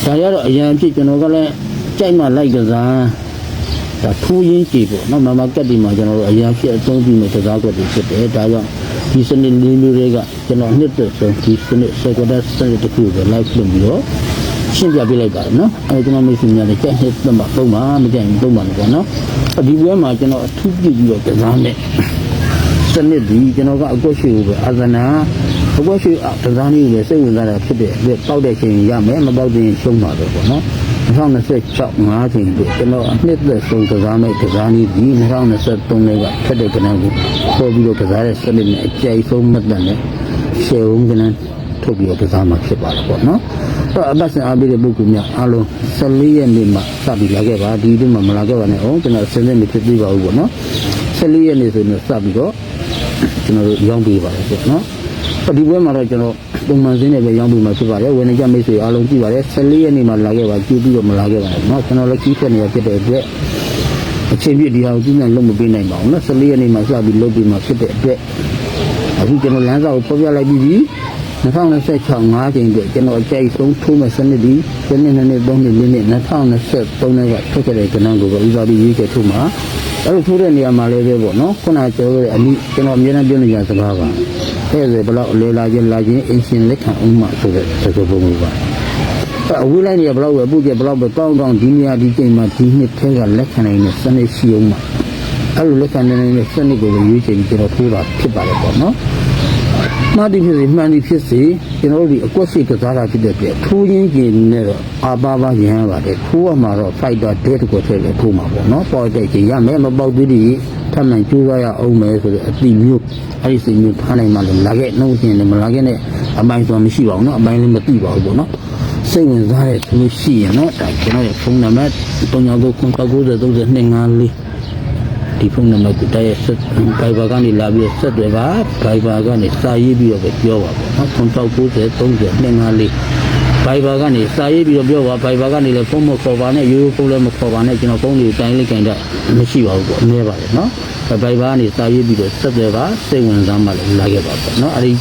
ဒါရတော့အရန်ဖြစ်ကျွန်တော်ကလည်းကြိုက်မှလိုက်ကစားဒါထိုးရင်းကြည့်ပေါ့နော်မမကက်ဒီမှာကျွန်တော်တို့အရန်ဖြစ်အသုံးပြုနေကစားကွက်တွေဖြစ်တယ်ဒါကြောင့်ဒီစနစ်လေးမျိုးတွေကကျွန်တော်နှစ်သက်ဆုံးဒီစနစ်စကွက်စနစ်တစ်ခုကို live လုပ်ပြီးတော့ ရှင်းပြပြလိုက်ပါတယ်နော်အဲကျွန်တော်မိတ်ဆွေများလည်းကြိုက်တဲ့သုံးပါမကြိုက်ရင်သုံးပါလို့ပေါ့နော်ဒီပွဲမှာကျွန်တော်အထူးပြုပြီးတော့ကစားမယ်စနစ်ဒီကျွန်တော်ကအကွက်ရှိကိုပဲအာဇနာအကွက်ရှိကစားနည်းကိုပဲစိတ်ဝင်စားတာဖြစ်တဲ့အတွက်ပေါက်တဲ့ချိန်ရမယ်မပေါက်တဲ့ရှုံးမှာပဲပေါ့နော်2026 5ချိန်အတွက်ကျွန်တော်အနှစ်သက်ဆုံးကစားမယ့်ကစားနည်းဒီ2023နဲ့ကဖက်တဲ့ကဏ္ဍကိုပေါ်ပြီးတော့ကစားတဲ့စနစ်နဲ့အကျိုက်ဆုံးမှတ်တမ်းနဲ့ရှယ်ဦးကဏ္ဍထုတ်ပြီးတော့ကစားမှာဖြစ်ပါတယ်ပေါ့နော်အဲ့အပတ်စဉ်အားပေးတဲ့ပုဂ္ဂိုလ်များအားလုံး14ရက်နေ့မှာစပြီးလာခဲ့ပါဒီနေ့မှမလာခဲ့ပါနဲ့အောင်ကျွန်တော်စဉ်းစားနေဖြစ်သေးပါဘူးပေါ့နော်14ရက်နေ့ဆိုရင်စပြီးတော့ကျွန်တော်တို့ရောင်းပေးပါတယ်ပေါ့နော်ဒီပွဲမှာတော့ကျွန်တော်ပုံမှန်စင်းနဲ့ပဲရောင်းပေးမှာဖြစ်ပါတယ်ဝင်နေကြမိတ်ဆွေအားလုံးကြည့်ပါတယ်14ရက်နေ့မှာလာခဲ့ပါကြည့်ပြီးတော့မလာခဲ့ပါနဲ့เนาะကျွန်တော်လည်းကြီးဆက်နေရဖြစ်တဲ့အတွက်အချိန်ပြည့်ဒီဟာကိုကြီးနဲ့လုံးမပေးနိုင်ပါဘူးเนาะ14ရက်နေ့မှာစပြီးလုပ်ပြီးမှဖြစ်တဲ့အတွက်အခုကျွန်တော်လမ်းစာကိုပေါ်ပြလိုက်ပြီးပြီ2026 5ချိန်အတွက်ကျွန်တော်အကြိုက်ဆုံးထိုးမဲ့စနစ်ဒီစနစ်2နှစ်3နှစ်4နှစ်2023နဲ့ကထွက်ခဲ့တဲ့ကဏ္ဍကိုပဲဥစားပြီးရွေးချယ်ထိုးမှာအဲ့လိုထိုးတဲ့နေရာမှာလည်းပဲပေါ့နော်ခုနကျော်တဲ့အမိကျွန်တော်အများနဲ့ပြောနေကြစကားပါအဲ့ဒါဘလောက်လေလာခြင်းအင်ရှင်လက်ခံအောင်မှဆိုတဲ့သဘောပုံပါအဝေးလိုက်နေဘလောက်ပဲပုတ်ကြဘလောက်ပဲတောင်းဒီနေရာဒီချိန်မှာဒီနှစ်ထဲကလက်ခံနိုင်တဲ့စနစ်ရှိအောင်မှအဲ့လိုလက်ခံနိုင်တဲ့စနစ်ကိုရွေးချယ်ပြီးကျွန်တော်ထိုးတာဖြစ်ပါတယ်ပေါ့နော်မှန်တယ်ဖြစ်စေမှန်တယ်ဖြစ်စေကျွန်တော်တို့ဒီအကွက်စိတ်ကစားတာဖြစ်တဲ့ပြထိုးရင်းကျင်နဲ့တော့အာပါရဟန်းပါတယ်ထိုးရမှာတော့ fighter dead ကိုထည့်လေထိုးမှာပေါ့နော်ပေါ်တဲ့ချိန်ရမယ်မပေါက်သေးသေးထပ်မှန်ကျိုးရအောင်မယ်ဆိုတဲ့အတိမျိုးအဲ့ဒီစိတ်မျိုးထားနိုင်မှလည်းလာခဲ့နှုတ်ရှင်လည်းမလာခဲ့နဲ့အပိုင်းဆိုမရှိပါဘူးနော်အပိုင်းလည်းမသိပါဘူးပေါ့နော်စိတ်ဝင်စားတဲ့သူရှိရင်တော့ဒါကျွန်တော်ရဲ့ဖုန်းနံပါတ်3990303254ဒီဖုန်းနံပါတ်ကိုတိုက်ရိုက်ဆက်ဘိုင်ဘာကနေလာပြီးဆက်တယ်ပါဘိုင်ဘာကနေစာရေးပြီးတော့ပဲပြောပါပေါ့နော်3990303254ဘိုင်ဘာကနေစာရေးပြီးတော့ပြောပါဘိုင်ဘာကနေလည်းဖုန်းမခေါ်ပါနဲ့ရိုးရိုးဖုန်းလည်းမခေါ်ပါနဲ့ကျွန်တော်ဖုန်းတွေကိုတိုင်းလိုက်ကြင်တာမရှိပါဘူးပေါ့အနည်းပါတယ်နော်ဘိုင်ဘာကနေစာရေးပြီးတော့ဆက်တယ်ပါစိတ်ဝင်စားမှလည်းလာခဲ့ပါပေါ့နော်အဲ့ဒီ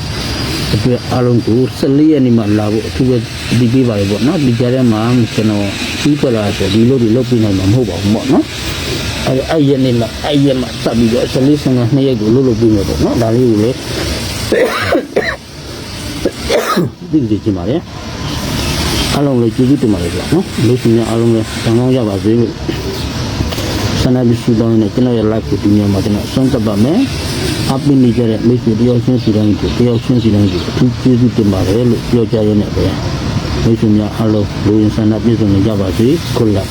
အတွက်အားလုံးကို14ရက်နေ့မှလာဖို့အထူးပဲဒီပေးပါလေပေါ့နော်ဒီကြားထဲမှာကျွန်တော်ပြီးထွက်လာဆိုဒီလိုတွေလုပ်ပြနိုင်မှာမဟုတ်ပါဘူးပေါ့နော်အဲ့ရက်နေ့မှာအဲ့ရက်မှာစပ်ပြီးတော့14 15 2ရက်ကိုလုပ်ပြီးမယ်ပေါ့နော်ဒါလေးကိုလေဒီကြည့်ပါလေအားလုံးလည်းကျေးဇူးတင်ပါတယ်ဗျာနော်လူရှင်များအားလုံးလည်းတောင်းတောင်းရပါစေလို့ဆန္ဒပြုတောင်းနေကျွန်တော်ရဲ့ live ကိုဒီနေ့မှာကျွန်တော်ဆုံးသက်ပါမယ်အပင်းနေကြတဲ့မိတ်ဆွေတယောက်ချင်းစီတိုင်းကိုတယောက်ချင်းစီတိုင်းကိုအထူးကျေးဇူးတင်ပါတယ်လို့ပြောကြရတဲ့ပဲမိတ်ဆွေများအားလုံးလူရင်ဆန္ဒပြည့်စုံနေကြပါစေ Good luck